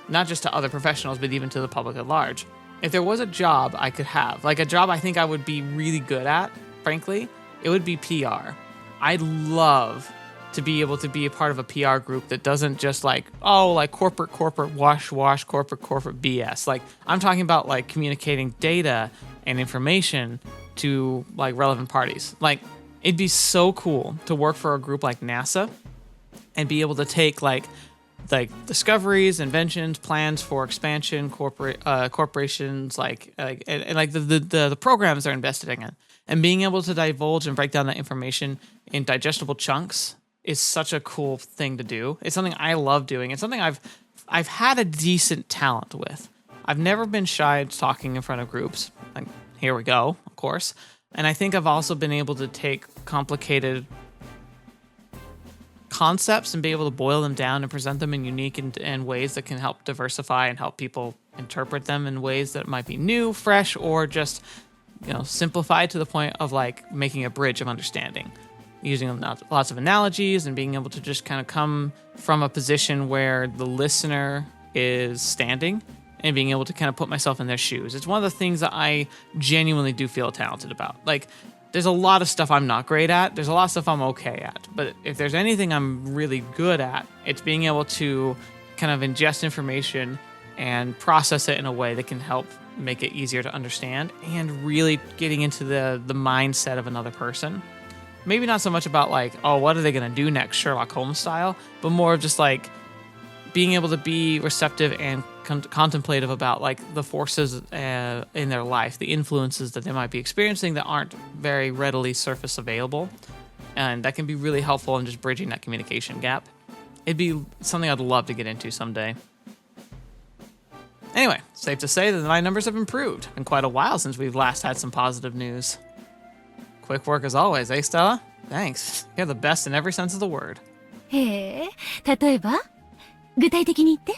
not just to other professionals, but even to the public at large. If there was a job I could have, like a job I think I would be really good at, frankly, it would be PR. I'd love to be able to be a part of a PR group that doesn't just like, oh, like corporate, wash, corporate BS. Like, I'm talking about like communicating data and information to like relevant parties. Like, it'd be so cool to work for a group like NASA and be able to take like discoveries, inventions, plans for expansion, corporations, and like the programs they're investing in, and being able to divulge and break down that information in digestible chunks is such a cool thing to do. It's something I love doing. It's something I've had a decent talent with. I've never been shy talking in front of groups. Like, here we go, of course. And I think I've also been able to take complicated concepts and be able to boil them down and present them in unique and ways that can help diversify and help people interpret them in ways that might be new, fresh, or just, simplified to the point of like making a bridge of understanding, using lots of analogies and being able to just kind of come from a position where the listener is standing and being able to kind of put myself in their shoes. It's one of the things that I genuinely do feel talented about. Like, there's a lot of stuff I'm not great at. There's a lot of stuff I'm okay at. But if there's anything I'm really good at, it's being able to kind of ingest information and process it in a way that can help make it easier to understand and really getting into the mindset of another person. Maybe not so much about like, oh, what are they going to do next, Sherlock Holmes style, but more of just like being able to be receptive and contemplative about like the forces in their life, the influences that they might be experiencing that aren't very readily surface available. And that can be really helpful in just bridging that communication gap. It'd be something I'd love to get into someday. Anyway, safe to say that my numbers have improved. Been quite a while since we've last had some positive news. Quick work as always, eh, Stella? Thanks. You're the best in every sense of the word. へえ、例えば具体的に言って。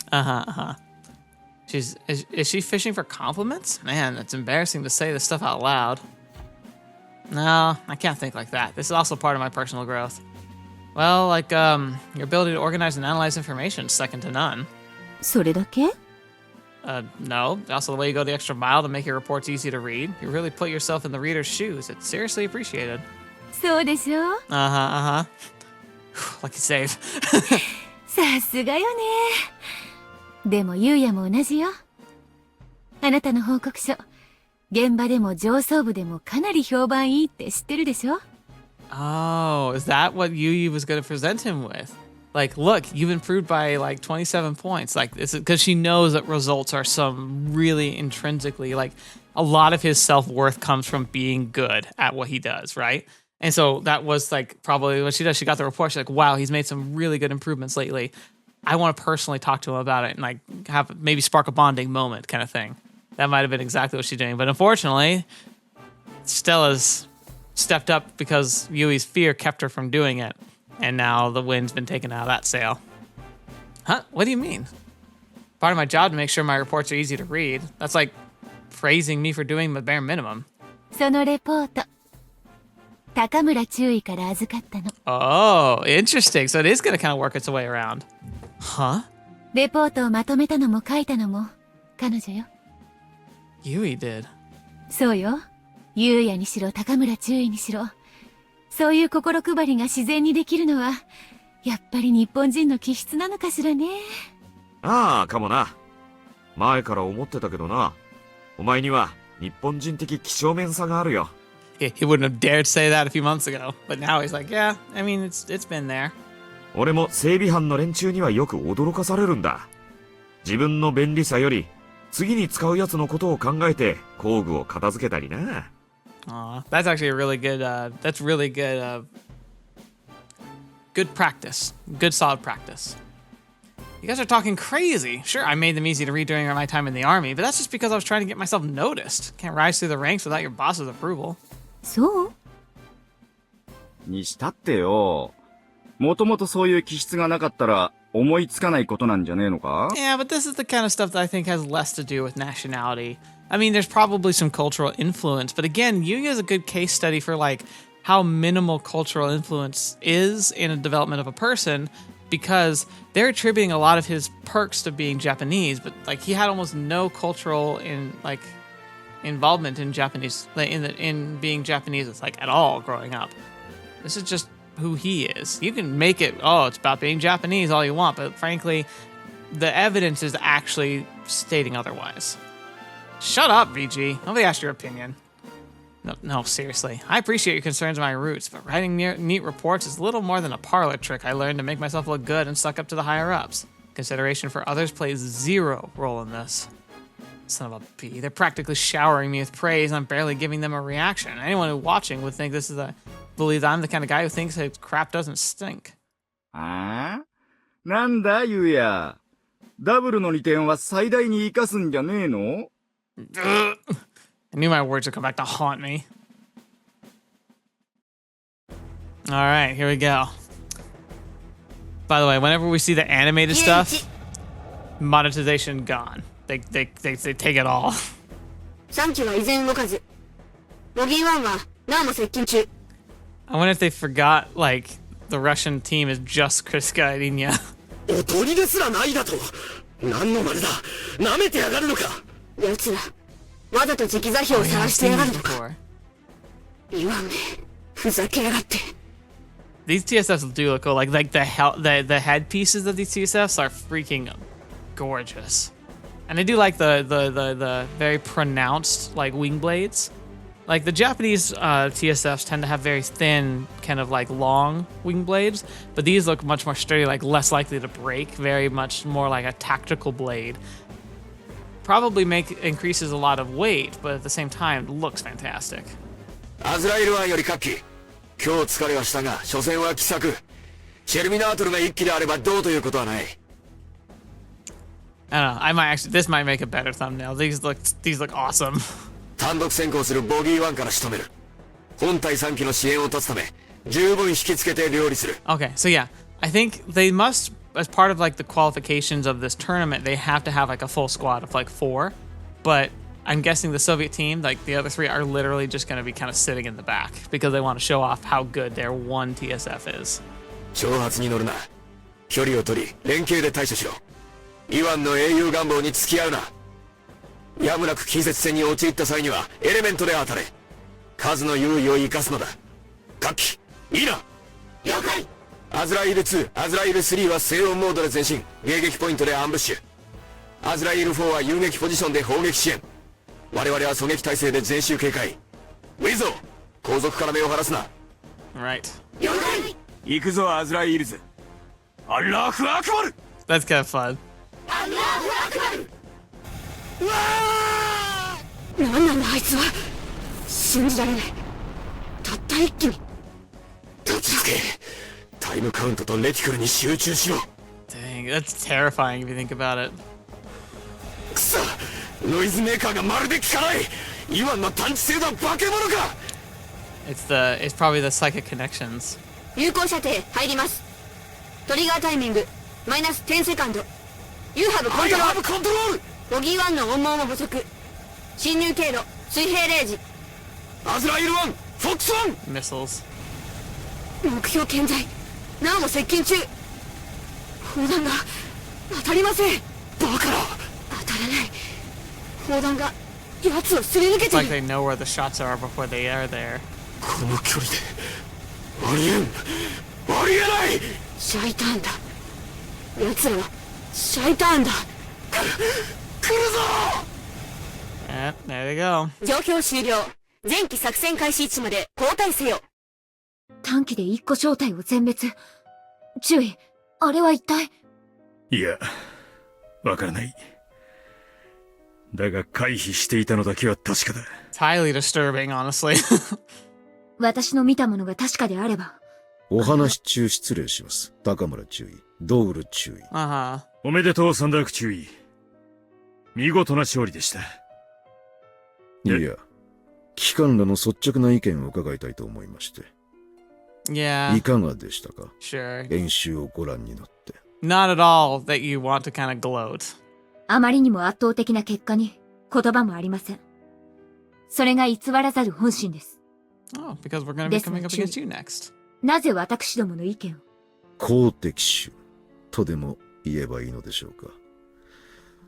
Is she fishing for compliments? Man, it's embarrassing to say this stuff out loud. No, I can't think like that. This is also part of my personal growth. Well, like, your ability to organize and analyze information is second to none. それだけ？ No. Also the way you go the extra mile to make your reports easy to read. You really put yourself in the reader's shoes. It's seriously appreciated. そうでしょ？ Lucky save. さすがよね。でもユウヤも同じよ。あなたの報告書、現場でも上層部でもかなり評判いいって知ってるでしょ？ Oh, is that what Yuuya was going to present him with? Like, look, you've improved by like 27 points. Like, it's because she knows that results are some really intrinsically, like, a lot of his self-worth comes from being good at what he does, right? And so that was like probably what she does. She got the report. She's like, wow, he's made some really good improvements lately. I want to personally talk to him about it and like have maybe spark a bonding moment kind of thing. That might have been exactly what she's doing. But unfortunately, Stella's stepped up because Yui's fear kept her from doing it. And now the wind's been taken out of that sail. Huh? What do you mean? Part of my job to make sure my reports are easy to read. That's like praising me for doing the bare minimum. そのレポート、高村中尉から預かったの。 Oh, interesting. So it is going to kind of work its way around. Huh? レポートをまとめたのも書いたのも彼女よ。 Yuuya did. そうよ。ユウヤにしろ高村中尉にしろ。そういう心配りが自然にできるのは、やっぱり日本人の気質なのかしらね。ああ、かもな。前から思ってたけどな。お前には日本人的几帳面さがあるよ。He wouldn't have dared say that a few months ago. But now he's like, yeah, I mean, it's been there. 俺も整備班の連中にはよく驚かされるんだ。自分の便利さより、次に使うやつのことを考えて工具を片付けたりな。Aw, that's actually a really good, that's really good, good practice. Good solid practice. You guys are talking crazy. Sure, I made them easy to read during my time in the army, but that's just because I was trying to get myself noticed. Can't rise through the ranks without your boss's approval. そう？にしたってよ。もともとそういう気質がなかったら、思いつかないことなんじゃねえのか？ Yeah, but this is the kind of stuff that I think has less to do with nationality. I mean, there's probably some cultural influence, but again, Yuuya is a good case study for like how minimal cultural influence is in a development of a person, because they're attributing a lot of his perks to being Japanese, but like he had almost no cultural involvement in Japanese in being Japanese like at all growing up. This is just who he is. You can make it, oh, it's about being Japanese all you want, but frankly, the evidence is actually stating otherwise. Shut up, VG. Nobody asked your opinion. No, seriously. I appreciate your concerns on my roots, but writing neat reports is little more than a parlor trick I learned to make myself look good and suck up to the higher-ups. Consideration for others plays zero role in this. Son of a bee. They're practically showering me with praise and I'm barely giving them a reaction. Anyone who watching would think believes I'm the kind of guy who thinks his crap doesn't stink. ああ？なんだ、ゆうや。ダブルの利点は最大に生かすんじゃねえの？ I knew my words would come back to haunt me. Alright, here we go. By the way, whenever we see the animated stuff, monetization gone. They take it all. 3機は依然動かず。ボギー1はなおも接近中。I wonder if they forgot, like, the Russian team is just Kriska and Inya. おとりですらないだと。何の真似だ。舐めてやがるのか。奴ら、わざと時期座標を探してやがるのか。言わんね。ふざけやがって。These TSFs do look cool. Like the headpieces of these TSFs are freaking gorgeous. And I do like the very pronounced like wing blades. Like the Japanese TSFs tend to have very thin, kind of like long wing blades, but these look much more sturdy, like less likely to break, very much more like a tactical blade. Probably increases a lot of weight, but at the same time looks fantastic. アズラエル湾より各機。今日疲れはしたが、所詮は奇策。シェルミナートルが一機であればどうということはない。I don't know. This might make a better thumbnail. These look awesome. 単独先行するボギー1から仕留める。本体3機の支援を断つため、十分引きつけて料理する。Okay, so yeah, I think they must, as part of like the qualifications of this tournament, they have to have like a full squad of like 4. But I'm guessing the Soviet team, like the other 3, are literally just going to be kind of sitting in the back because they want to show off how good their one TSF is. 挑発に乗るな。距離を取り、連携で対処しろ。イワンの英雄願望に付き合うな。やむなく近接戦に陥った際にはエレメントで当たれ。数の優位を生かすのだ。各機、いいな。了解。アズライール2、アズライール3は静音モードで前進、迎撃ポイントでアンブッシュ。アズライール4は遊撃ポジションで砲撃支援。我々は狙撃態勢で全周警戒。ウィゾー、後続から目を離すな。Right. 了解。行くぞアズライールズ。アッラーフアクバル。 That's kind of fun. アッラーフアクバル。うわー！なんなんだあいつは。信じられない。たった一気に。立ち着け。タイムカウントとレティクルに集中しろ。 Dang, that's terrifying if you think about it. くそ、ノイズメーカーがまるで効かない。イワンの探知性だ化け物か。It's probably the psychic connections. 有効射程入ります。トリガータイミングマイナス10セカンド。You have control。ボギー1の音網も補足。侵入経路水平0時。アズライル1、フォックス1。Missiles. 目標健在。なおも接近中。砲弾が当たりません。バカな。当たらない。砲弾が奴をすり抜け It's て like る。 they know where the shots are before they are there. この距離でありえん。ありえない。シャイターンだ。奴らはシャイターンだ。来るぞ。 Yep, there they go. 状況終了。前期作戦開始位置まで交代せよ。短期で1個正体を全滅。注意、あれは一体。いや、わからない。だが回避していたのだけは確かだ。It's highly disturbing, honestly. 私の見たものが確かであれば。お話中失礼します。高村注意。ドーグル注意。Uh-huh. おめでとうサンダーク注意。見事な勝利でした。いや、機関らの率直な意見を伺いたいと思いまして。Yeah. いかがでしたか？ Sure. 演習をご覧になって。not at all that you want to kind of gloat. あまりにも圧倒的な結果に言葉もありません。それが偽らざる本心です。Oh, because we're going to be coming up against you next. なぜ私どもの意見を公敵手とでも言えばいいのでしょうか。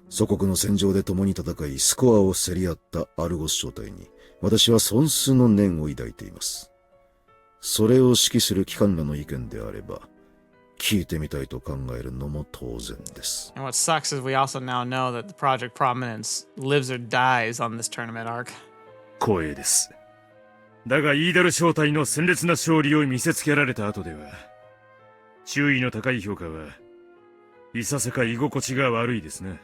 祖国の戦場で共に戦い、スコアを競り合ったアルゴス小隊に、私は尊崇の念を抱いています。それを指揮する機関らの意見であれば、聞いてみたいと考えるのも当然です。And what sucks is we also now know that the Project Prominence lives or dies on this tournament arc. 光栄です。だがイーダル小隊の鮮烈な勝利を見せつけられた後では、注意の高い評価はいささか居心地が悪いですね。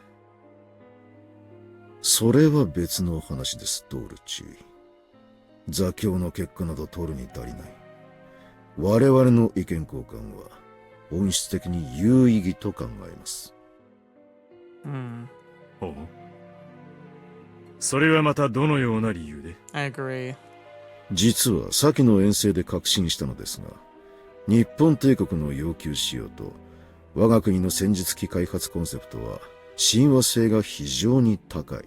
それは別の話です、ドールチー。座興の結果など取るに足りない。我々の意見交換は本質的に有意義と考えます。ほう。それはまたどのような理由で？ I agree. 実は先の遠征で確信したのですが、日本帝国の要求仕様と我が国の戦術機開発コンセプトは親和性が非常に高い。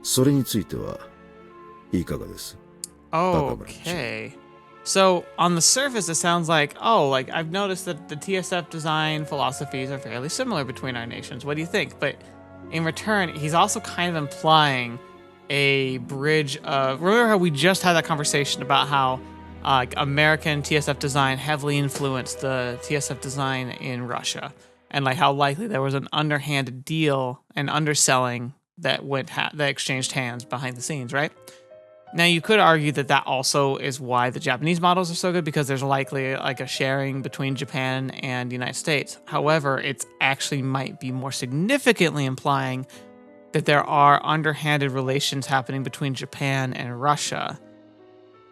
それについてはいかがです？ Okay. So on the surface, it sounds like, oh, like I've noticed that the TSF design philosophies are fairly similar between our nations. What do you think? But in return, he's also kind of implying a bridge of, remember how we just had that conversation about how American TSF design heavily influenced the TSF design in Russia, and like how likely there was an underhanded deal and underselling that that exchanged hands behind the scenes, right? Now you could argue that that also is why the Japanese models are so good, because there's likely like a sharing between Japan and the United States. However, it's actually might be more significantly implying that there are underhanded relations happening between Japan and Russia.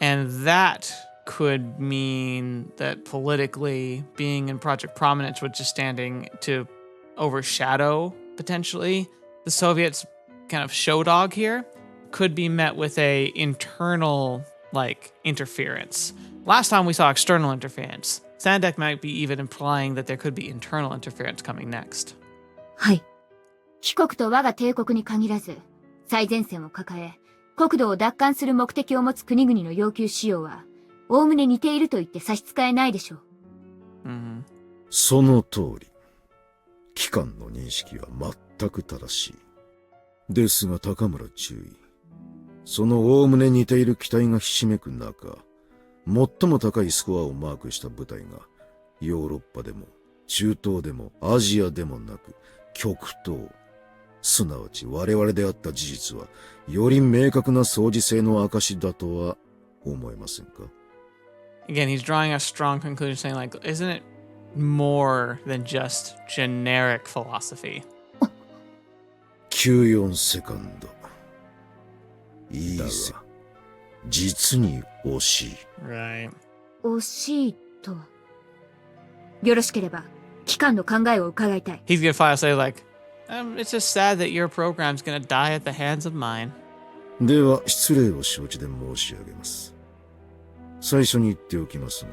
And that could mean that politically being in Project Prominence was just standing to overshadow potentially the Soviets' kind of show dog here could be met with a internal like interference. Last time we saw external interference. Sandek might be even implying that there could be internal interference coming next. はい。貴国と我が帝国に限らず、最前線を抱え、国土を奪還する目的を持つ国々の要求仕様は、おおむね似ていると言って差し支えないでしょう。その通り。機関の認識は全く正しい。ですが高村注意。そのおおむね似ている機体がひしめく中、最も高いスコアをマークした部隊が、ヨーロッパでも、中東でも、アジアでもなく、極東、すなわち我々であった事実は、より明確な相似性の証だとは思えませんか？ Again, he's drawing a strong conclusion saying like, isn't it more than just generic philosophy? 94セカンド。いいぜ。実に惜しい。Right. 惜しいと。よろしければ、機関の考えを伺いたい。He's gonna file say like, it's just sad that your program's gonna die at the hands of mine. では、失礼を承知で申し上げます。最初に言っておきますが、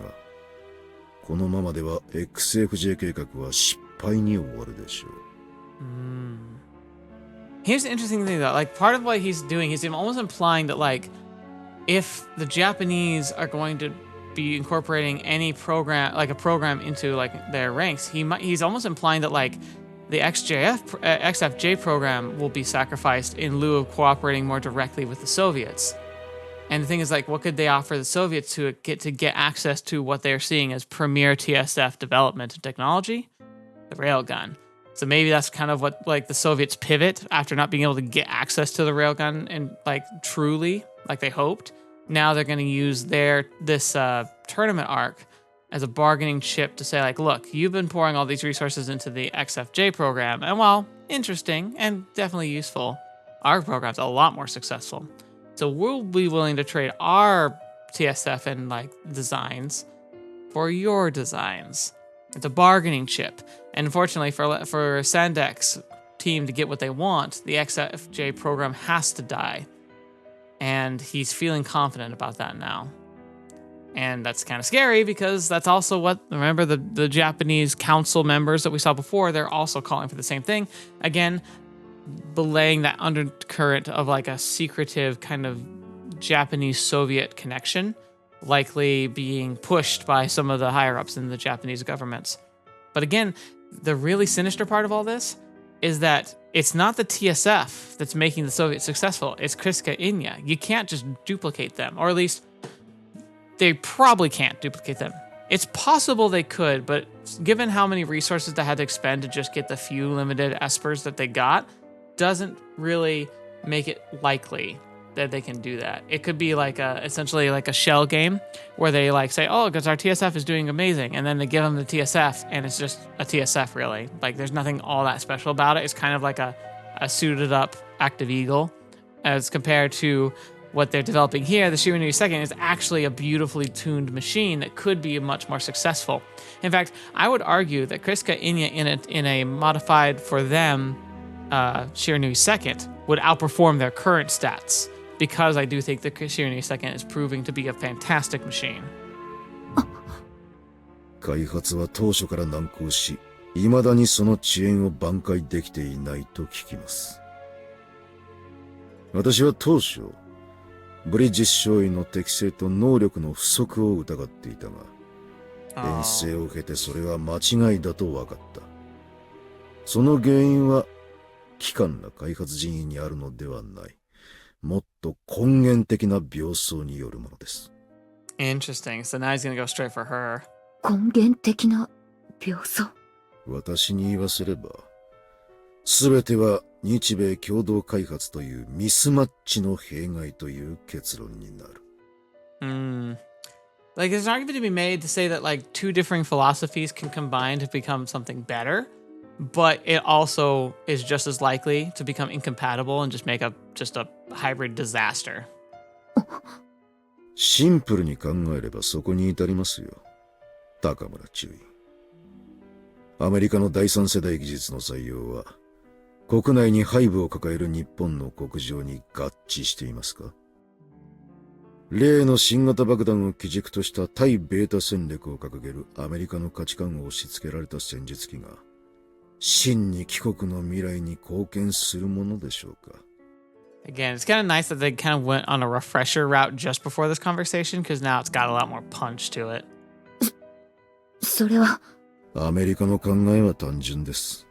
このままでは XFJ 計画は失敗に終わるでしょう。Here's the interesting thing though, like part of what he's doing, he's almost implying that like, if the Japanese are going to be incorporating any program, like a program into like their ranks, he's almost implying that like the XFJ program will be sacrificed in lieu of cooperating more directly with the Soviets. And the thing is like, what could they offer the Soviets to get access to what they're seeing as premier TSF development and technology? The railgun. So maybe that's kind of what like the Soviets pivot after not being able to get access to the railgun and like truly like they hoped. Now they're going to use this tournament arc as a bargaining chip to say like, look, you've been pouring all these resources into the XFJ program, and while interesting and definitely useful, our program's a lot more successful. So we'll be willing to trade our TSF and like designs for your designs. It's a bargaining chip. And unfortunately for Sandek's team to get what they want, the XFJ program has to die. And he's feeling confident about that now. And that's kind of scary because that's also what, remember the Japanese council members that we saw before, they're also calling for the same thing. Again, belaying that undercurrent of like a secretive kind of Japanese-Soviet connection, likely being pushed by some of the higher-ups in the Japanese governments. But again, the really sinister part of all this is that it's not the TSF that's making the Soviets successful, it's Kriska Inya. You can't just duplicate them, or at least they probably can't duplicate them. It's possible they could, but given how many resources they had to expend to just get the few limited espers that they got, doesn't really make it likely that they can do that. It could be like essentially like a shell game where they like say, oh, because our TSF is doing amazing, and then they give them the TSF and it's just a TSF really. Like there's nothing all that special about it. It's kind of like a suited up active eagle as compared to what they're developing here. The Shiranui Second is actually a beautifully tuned machine that could be much more successful. In fact, I would argue that Kriska Inya in a modified for them Shiranui Second would outperform their current stats, because I do think the Shiranui Second is proving to be a fantastic machine. 開発は当初から難航し、未だにその遅延を挽回できていないと聞きます。私は当初、ブリッジ少尉の適性と能力の不足を疑っていたが、遠征を経てそれは間違いだと分かった。その原因は、機関な開発人員にあるのではない。もっと根源的な病巣によるものです。Interesting. So now he's gonna go straight for her. 根源的な病巣。私に言わせれば、すべては日米共同開発というミスマッチの弊害という結論になる。Like there's an argument to be made to say that like two differing philosophies can combine to become something better, but it also is just as likely to become incompatible and just make just a hybrid disaster. シンプルに考えればそこに至りますよ。高村中尉。アメリカの第三世代技術の採用は、国内に背部を抱える日本の国情に合致していますか？例の新型爆弾を基軸とした対ベータ戦略を掲げるアメリカの価値観を押し付けられた戦術機が、真に帰国の未来に貢献するものでしょうか。Again, it's kind of nice that they kind of went on a refresher route just before this conversation, because now it's got a lot more punch to it. それは。アメリカの考えは単純です。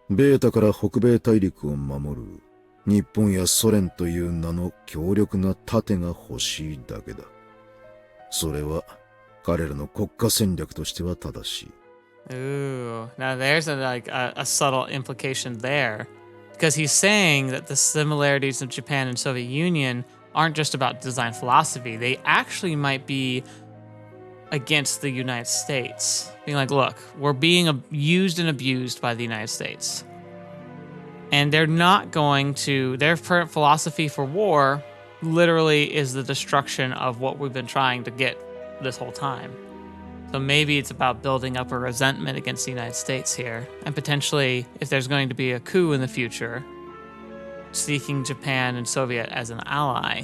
ベータから北米大陸を守る日本やソ連という名の強力な盾が欲しいだけだ。それは彼らの国家戦略としては正しい。Ooh, now there's a subtle implication there, because he's saying that the similarities of Japan and Soviet Union aren't just about design philosophy. They actually might be against the United States. Being like, look, we're being used and abused by the United States. And they're not going to, their current philosophy for war literally is the destruction of what we've been trying to get this whole time. So maybe it's about building up a resentment against the United States here. And potentially, if there's going to be a coup in the future, seeking Japan and Soviet as an ally.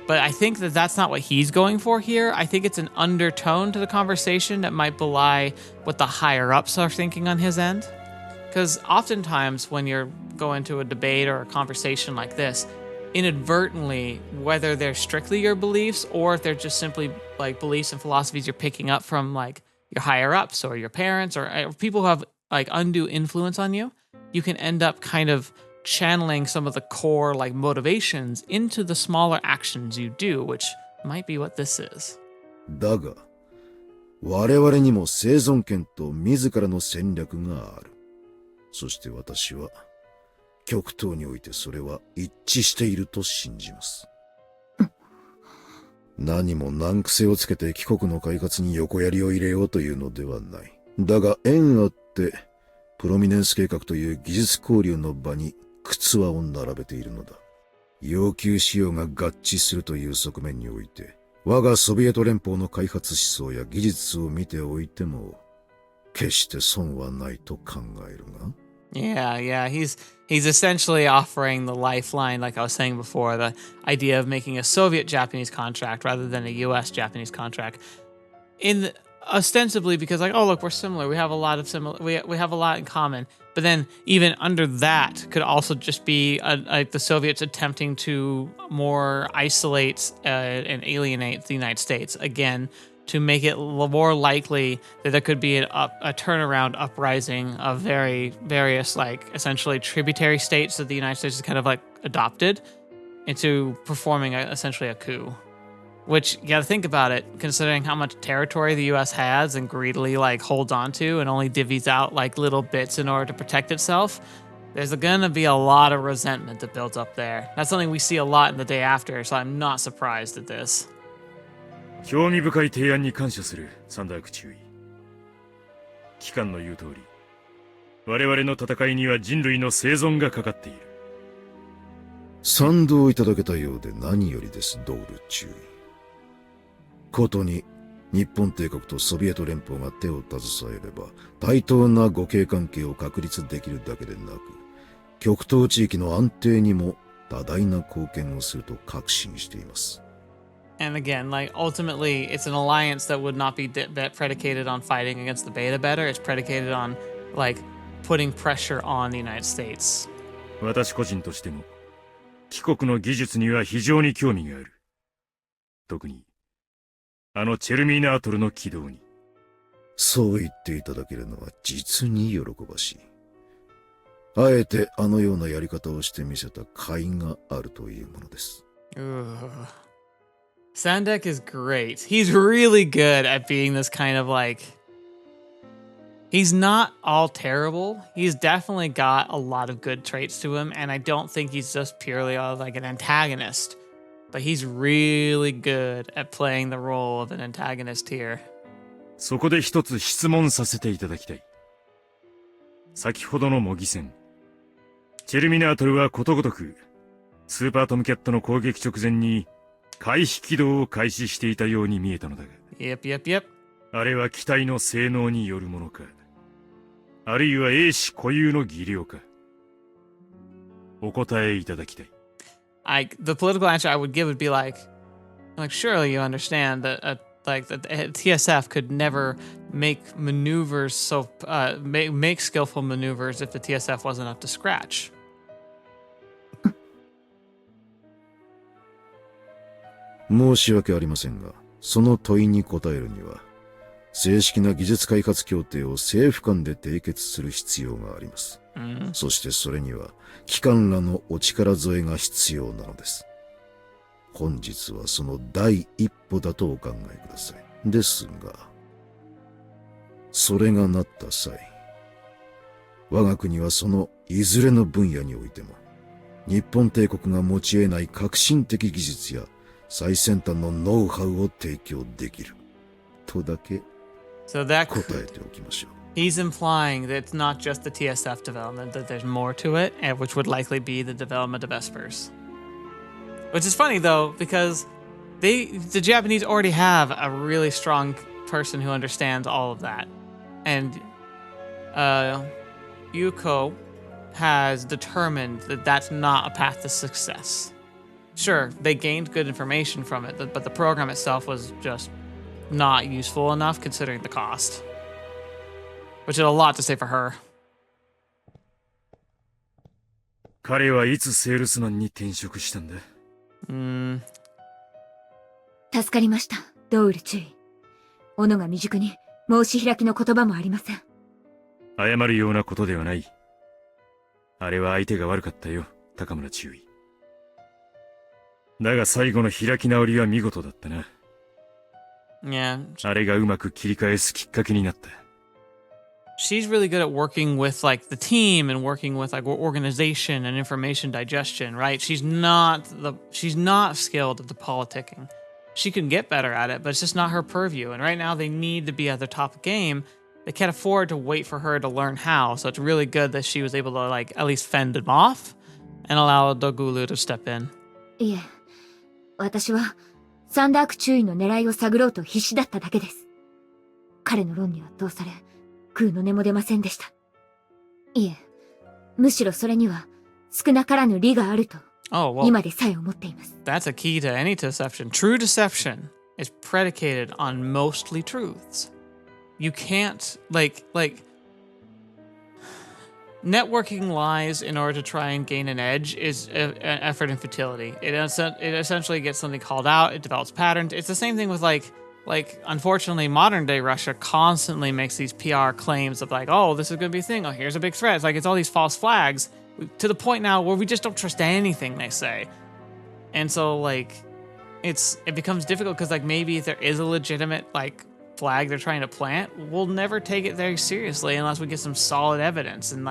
But I think that that's not what he's going for here. I think it's an undertone to the conversation that might belie what the higher-ups are thinking on his end. Because oftentimes when you're going to a debate or a conversation like this, inadvertently, whether they're strictly your beliefs or if they're just simply like beliefs and philosophies you're picking up from like your higher-ups or your parents or people who have like undue influence on you, you can end up kind of channeling some of the core like motivations into the smaller actions you do, which might be what this is. だが、我々にも生存権と自らの戦略がある。そして私は、極東においてそれは一致していると信じます。何も難癖をつけて帰国の開発に横やりを入れようというのではない。だが縁あって、プロミネンス計画という技術交流の場に靴輪を並べているのだ。要求仕様が合致するという側面において、我がソビエト連邦の開発思想や技術を見ておいても、決して損はないと考えるが。Yeah, he's He's essentially offering the lifeline, like I was saying before, the idea of making a Soviet-Japanese contract rather than a U.S.-Japanese contract. Ostensibly because, like, oh look, we're similar. We have a lot of we have a lot in common. But then even under that could also just be like the Soviets attempting to more isolate and alienate the United States again, to make it more likely that there could be a turnaround uprising of various, like, essentially tributary states that the United States has kind of like adopted into performing essentially a coup. Which, you gotta think about it, considering how much territory the US has and greedily like holds on to and only divvies out like little bits in order to protect itself. There's gonna be a lot of resentment that builds up there. That's something we see a lot in the day after, so I'm not surprised at this. 興味深い提案に感謝する、サンダーク中尉。機関の言う通り、我々の戦いには人類の生存がかかっている。賛同いただけたようで何よりです、ドール中尉。ことに、日本帝国とソビエト連邦が手を携えれば、対等な互恵関係を確立できるだけでなく、極東地域の安定にも多大な貢献をすると確信しています。And again, like, ultimately, it's an alliance that would not be predicated on fighting against the beta better. It's predicated on, like, putting pressure on the United States. 私個人としても、帰国の技術には非常に興味がある。特に、あのチェルミナートルの起動に。そう言っていただけるのは実に喜ばしい。あえてあのようなやり方をしてみせた甲斐があるというものです。Sandek is great. He's really good at being this kind of like... He's not all terrible. He's definitely got a lot of good traits to him, and I don't think he's just purely like an antagonist. But he's really good at playing the role of an antagonist here. そこで一つ質問させていただきたい。先ほどの模擬戦。チェルミナートルはことごとく、スーパートムキャットの攻撃直前に、回避起動を開始していたように見えたのだが。Yep. あれは機体の性能によるものか、あるいは英士固有の技量か。お答えいただきたい。The political answer I would give would be like, surely you understand that like the TSF could never make maneuvers make skillful maneuvers if the TSF wasn't up to scratch. 申し訳ありませんが、その問いに答えるには、正式な技術開発協定を政府間で締結する必要があります。そしてそれには、機関らのお力添えが必要なのです。本日はその第一歩だとお考えください。ですが、それがなった際、我が国はそのいずれの分野においても、日本帝国が持ち得ない革新的技術や最先端のノウハウを提供できる。とだけ答えておきましょう。He's implying that it's not just the TSF development, that there's more to it, and which would likely be the development of espers. Which is funny, though, because the Japanese already have a really strong person who understands all of that. And Yuko has determined that that's not a path to success. Sure, they gained good information from it, but the program itself was just not useful enough considering the cost. Which is a lot to say for her. 彼はいつセールスマンに転職したんだ？助かりました、ドウル中尉。斧が未熟に申し開きの言葉もありません。謝るようなことではない。あれは相手が悪かったよ、高村中尉。だが最後の開き直りは見事だったな。Yeah. あれがうまく切り返すきっかけになった。She's really good at working with like the team and working with like organization and information digestion, right? She's not skilled at the politicking. She can get better at it, but it's just not her purview. And right now they need to be at the top game. They can't afford to wait for her to learn how. So it's really good that she was able to like at least fend them off and allow Dogulu to step in. いえ、私はサンダーク中尉の狙いを探ろうと必死だっただけです。彼の論には通され、空の根も出ませんでした。いえ、むしろそれには少なからぬ利があると Oh, well, 今でさえ思っています。 that's a key to any deception. True deception is predicated on mostly truths. You can't, networking lies in order to try and gain an edge is an effort in futility. It essentially gets something called out, it develops patterns. It's the same thing with unfortunately modern day Russia constantly makes these PR claims of oh, this is going to be a thing. Oh, here's a big threat. It's it's all these false flags to the point now where we just don't trust anything they say. And so it becomes difficult because maybe if there is a legitimate flag they're trying to plant, we'll never take it very seriously unless we get some solid evidence. And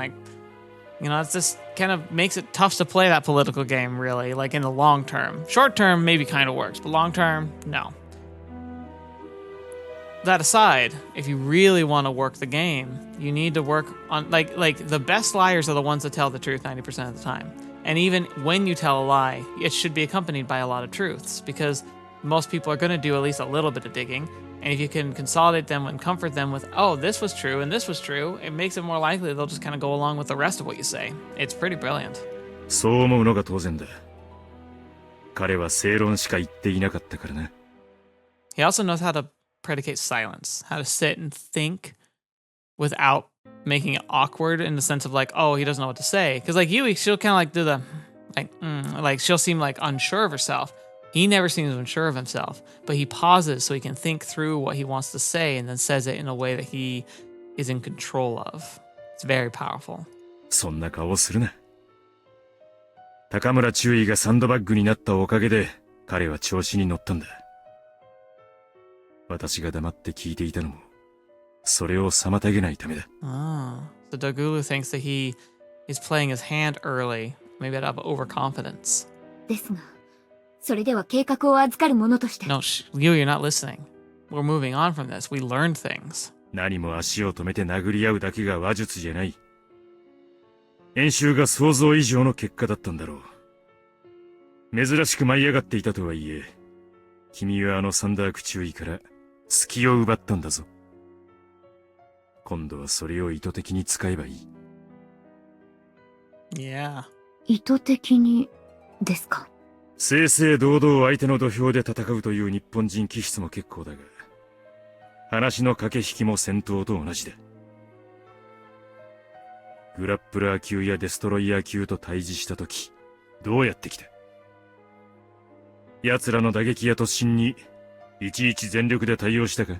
it's just kind of makes it tough to play that political game, really, in the long term. Short term maybe kind of works, but long term, no. That aside, if you really want to work the game, you need to work on the best liars are the ones that tell the truth 90% of the time. And even when you tell a lie, it should be accompanied by a lot of truths, because most people are going to do at least a little bit of digging. And if you can consolidate them and comfort them with, oh, this was true and this was true, it makes it more likely they'll just kind of go along with the rest of what you say. It's pretty brilliant. そう思うのが当然だ。彼は正論しか言っていなかったからな。He also knows how to predicate silence, how to sit and think without making it awkward in the sense of oh, he doesn't know what to say. Because Yuuya, she'll kind of do the, she'll seem unsure of herself. He never seems unsure of himself, but he pauses so he can think through what he wants to say and then says it in a way that he is in control of. It's very powerful. そんな顔するな。高村中尉がサンドバッグになったおかげで彼は調子に乗ったんだ。私が黙って聞いていたのもそれを妨げないためだ。Oh, so Dogulu thinks that he is playing his hand early, maybe out of overconfidence. ですが、それでは計画を預かる者として。 No, Yuuya, you're not listening. We're moving on from this. We learned things. 何も足を止めて殴り合うだけが話術じゃない。演習が想像以上の結果だったんだろう。珍しく舞い上がっていたとはいえ、君はサンダーク中尉から隙を奪ったんだぞ。今度はそれを意図的に使えばいい。Yeah. 意図的にですか。正々堂々相手の土俵で戦うという日本人気質も結構だが、話の駆け引きも戦闘と同じだ。グラップラー級やデストロイヤー級と対峙したとき、どうやってきた？奴らの打撃や突進にいちいち全力で対応したか？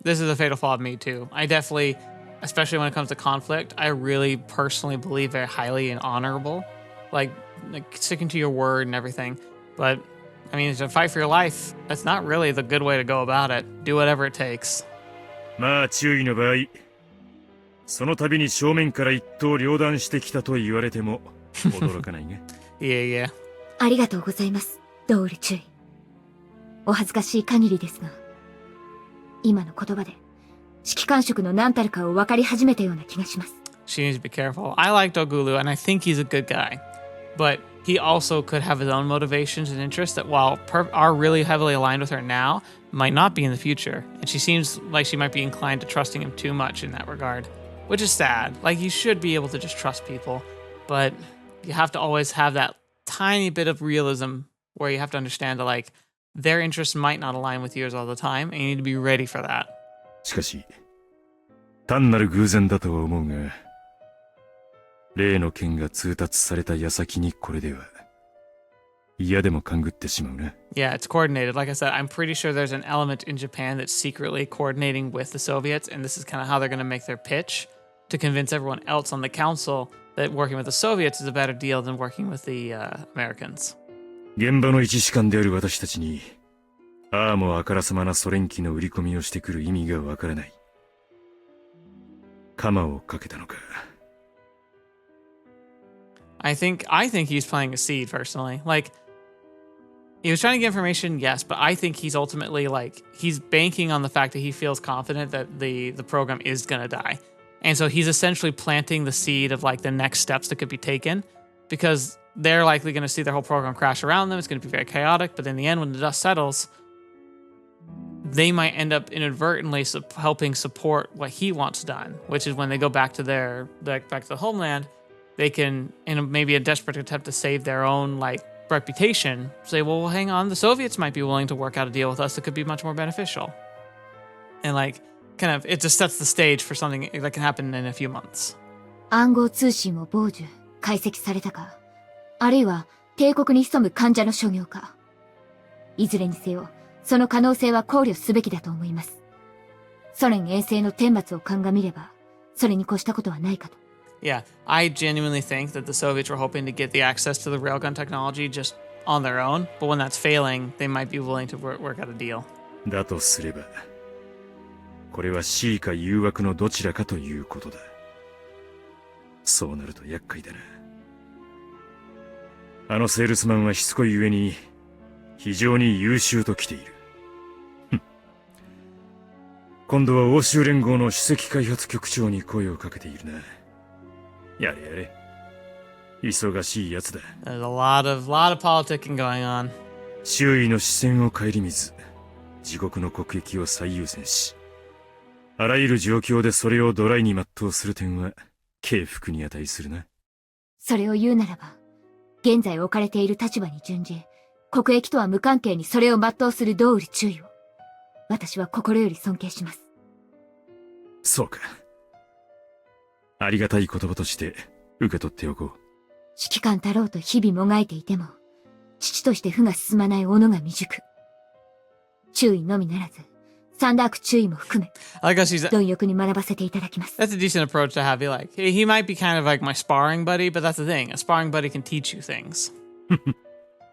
This is a fatal flaw of me too. I definitely, especially when it comes to conflict, I really personally believe very highly in honorable, like sticking to your word and everything. But I mean, to fight for your life, that's not really the good way to go about it. Do whatever it takes. まあ注意の場合、その度に正面から一刀両断してきたと言われても驚かないね。Yeah. ありがとうございます、ドール注意。お恥ずかしい限りですが、今の言葉で指揮官職の何たるかを分かり始めたような気がします。She needs to be careful. I like Dogulu, and I think he's a good guy. But he also could have his own motivations and interests that, while are really heavily aligned with her now, might not be in the future. And she seems like she might be inclined to trusting him too much in that regard, which is sad. You should be able to just trust people, but you have to always have that tiny bit of realism where you have to understand that, their interests might not align with yours all the time, and you need to be ready for that. しかし、単なる偶然だとは思うが、例の件が通達された矢先にこれでは、嫌でも勘ぐってしまうな。Yeah, it's coordinated. Like I said, I'm pretty sure there's an element in Japan that's secretly coordinating with the Soviets, and this is kind of how they're going to make their pitch to convince everyone else on the council that working with the Soviets is a better deal than working with the Americans. 現場の一士官である私たちに、ああもあからさまなソ連機の売り込みをしてくる意味がわからない。鎌をかけたのか。I think he's playing a seed personally. He was trying to get information, yes, but I think he's ultimately he's banking on the fact that he feels confident that the program is gonna die. And so he's essentially planting the seed of the next steps that could be taken, because they're likely going to see their whole program crash around them. It's going to be very chaotic, but in the end, when the dust settles, they might end up inadvertently helping support what he wants done, which is when they go back to back to the homeland, they can, in maybe a desperate attempt to save their own like reputation, say, well, hang on, the Soviets might be willing to work out a deal with us that could be much more beneficial. And like, kind of, it just sets the stage for something that can happen in a few months. 暗号通信を傍受、解析されたか、あるいは帝国に潜む患者の所業か。いずれにせよ、その可能性は考慮すべきだと思います。ソ連衛星の顛末を鑑みれば、それに越したことはないかと。Yeah, I genuinely think that the Soviets were hoping to get the access to the railgun technology just on their own, but when that's failing, they might be willing to work out a deal. だとすれば、これは C か誘惑のどちらかということだ。そうなると厄介だな。あのセールスマンはしつこい上に非常に優秀ときている。今度は欧州連合の首席開発局長に声をかけているな。やれやれ。忙しいやつだ。There's a lot of politicking going on. 周囲の視線を顧みず、自国の国益を最優先し、あらゆる状況でそれをドライに全うする点は敬服に値するな。それを言うならば、現在置かれている立場に準じ、国益とは無関係にそれを全うするドール注意を、私は心より尊敬します。そうか。ありがたい言葉として受け取っておこう。指揮官太郎と日々もがいていても、父として負が進まない斧が未熟。注意のみならず、サンダーク注意も含め、貪欲に学ばせていただきます。That's a decent approach to have. Be like, he might be kind of like my sparring buddy, but that's the thing. A sparring buddy can teach you things.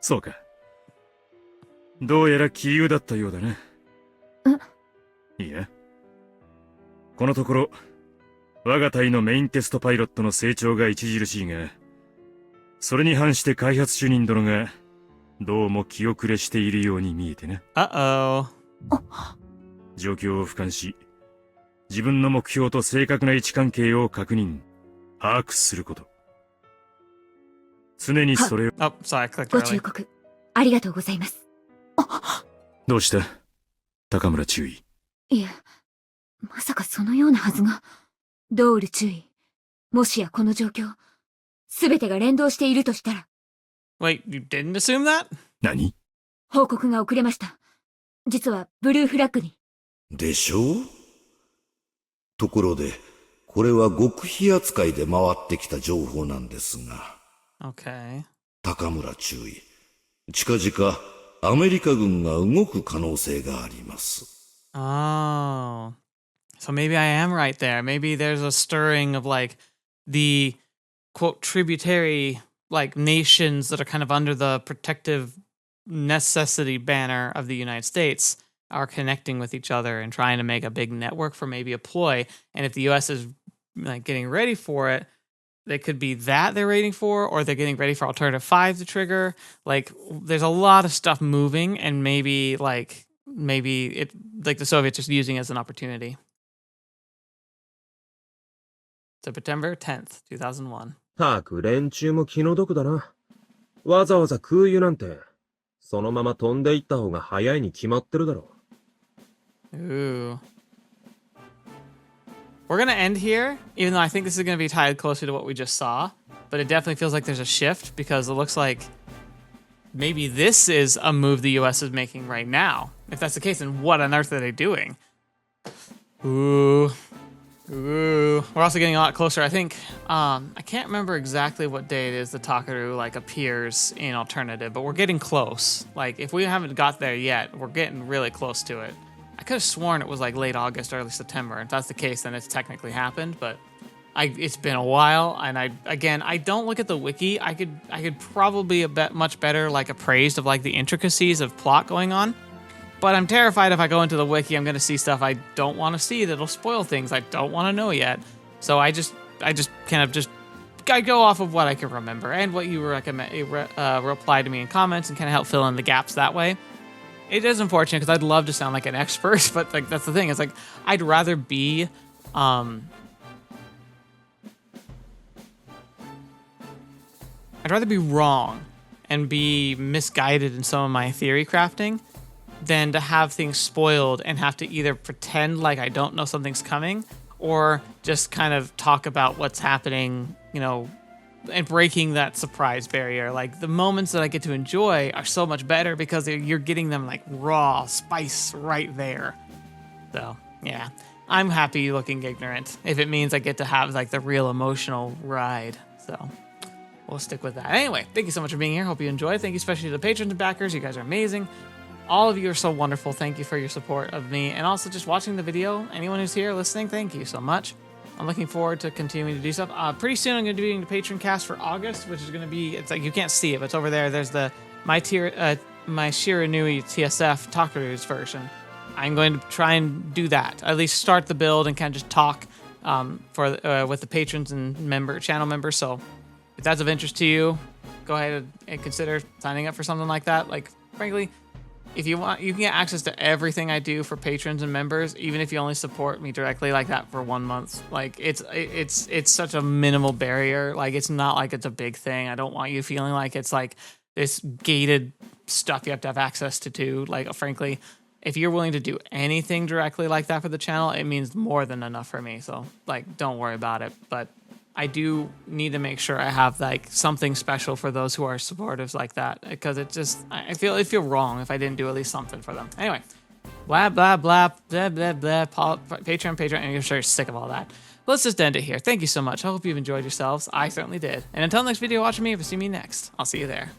そうか。どうやら杞憂だったようだな。いや。このところ、我が隊のメインテストパイロットの成長が著しいが、それに反して開発主任殿が、どうも気遅れしているように見えてな。状況を俯瞰し、自分の目標と正確な位置関係を確認、把握すること。常にそれを。ご忠告、ありがとうございます。どうした?高村注意。いえ、まさかそのようなはずが。ドール注意。もしやこの状況、すべてが連動しているとしたら。Wait, you didn't assume that? 何?報告が遅れました。実はブルーフラッグに。でしょう?ところで、これは極秘扱いで回ってきた情報なんですが。Okay. 高村注意。近々、アメリカ軍が動く可能性があります。Oh. So maybe I am right there. Maybe there's a stirring of like the quote tributary like nations that are kind of under the protective necessity banner of the United States are connecting with each other and trying to make a big network for maybe a ploy. And if the US is like getting ready for it, they could be that they're waiting for, or they're getting ready for Alternative 5 to trigger. Like there's a lot of stuff moving, and maybe it like the Soviets just using it as an opportunity. September 10th, 2001. たく連中も気の毒だな。わざわざ空輸なんて、そのまま飛んでいった方が早いに決まってるだろう。Ooh. We're gonna end here, even though I think this is gonna be tied closely to what we just saw, but it definitely feels like there's a shift because it looks like maybe this is a move the US is making right now. If that's the case, then what on earth are they doing? Ooh. We're also getting a lot closer. I think, I can't remember exactly what day it is the Takaru, like, appears in Alternative, but we're getting close. Like, if we haven't got there yet, we're getting really close to it. I could have sworn it was, like, late August, early September. If that's the case, then it's technically happened, but it's been a while, and I don't look at the wiki. I could probably much better, like, appraised of, like, the intricacies of plot going on. But I'm terrified if I go into the wiki, I'm going to see stuff I don't want to see that'll spoil things I don't want to know yet. So I go off of what I can remember and what you recommend, reply to me in comments and kind of help fill in the gaps that way. It is unfortunate because I'd love to sound like an expert, but like that's the thing. It's like I'd rather be wrong and be misguided in some of my theory crafting than to have things spoiled and have to either pretend like I don't know something's coming or just kind of talk about what's happening, and breaking that surprise barrier. Like the moments that I get to enjoy are so much better because you're getting them like raw spice right there. So yeah, I'm happy looking ignorant if it means I get to have like the real emotional ride. So we'll stick with that. Anyway, thank you so much for being here. Hope you enjoyed. Thank you especially to the patrons and backers. You guys are amazing. All of you are so wonderful. Thank you for your support of me and also just watching the video. Anyone who's here listening, thank you so much. I'm looking forward to continuing to do stuff. Pretty soon I'm going to be doing the patron cast for August, which is going to be, it's like you can't see it, but it's over there. There's the my Shiranui TSF Takaru's version. I'm going to try and do that. At least start the build and kind of just talk with the patrons and channel members. So if that's of interest to you, go ahead and consider signing up for something like that. Like, frankly, if you want, you can get access to everything I do for patrons and members, even if you only support me directly like that for 1 month. Like it's such a minimal barrier. Like it's not like it's a big thing. I don't want you feeling like it's like this gated stuff you have to have access to too. Like frankly, if you're willing to do anything directly like that for the channel, it means more than enough for me. So like, don't worry about it. But I do need to make sure I have like something special for those who are supporters like that, because it just, I feel wrong if I didn't do at least something for them. Anyway, blah, blah, blah, blah, blah, blah, Patreon, and I'm sure you're sick of all that. Let's just end it here. Thank you so much. I hope you've enjoyed yourselves. I certainly did. And until next video, watching me, if you see me next, I'll see you there.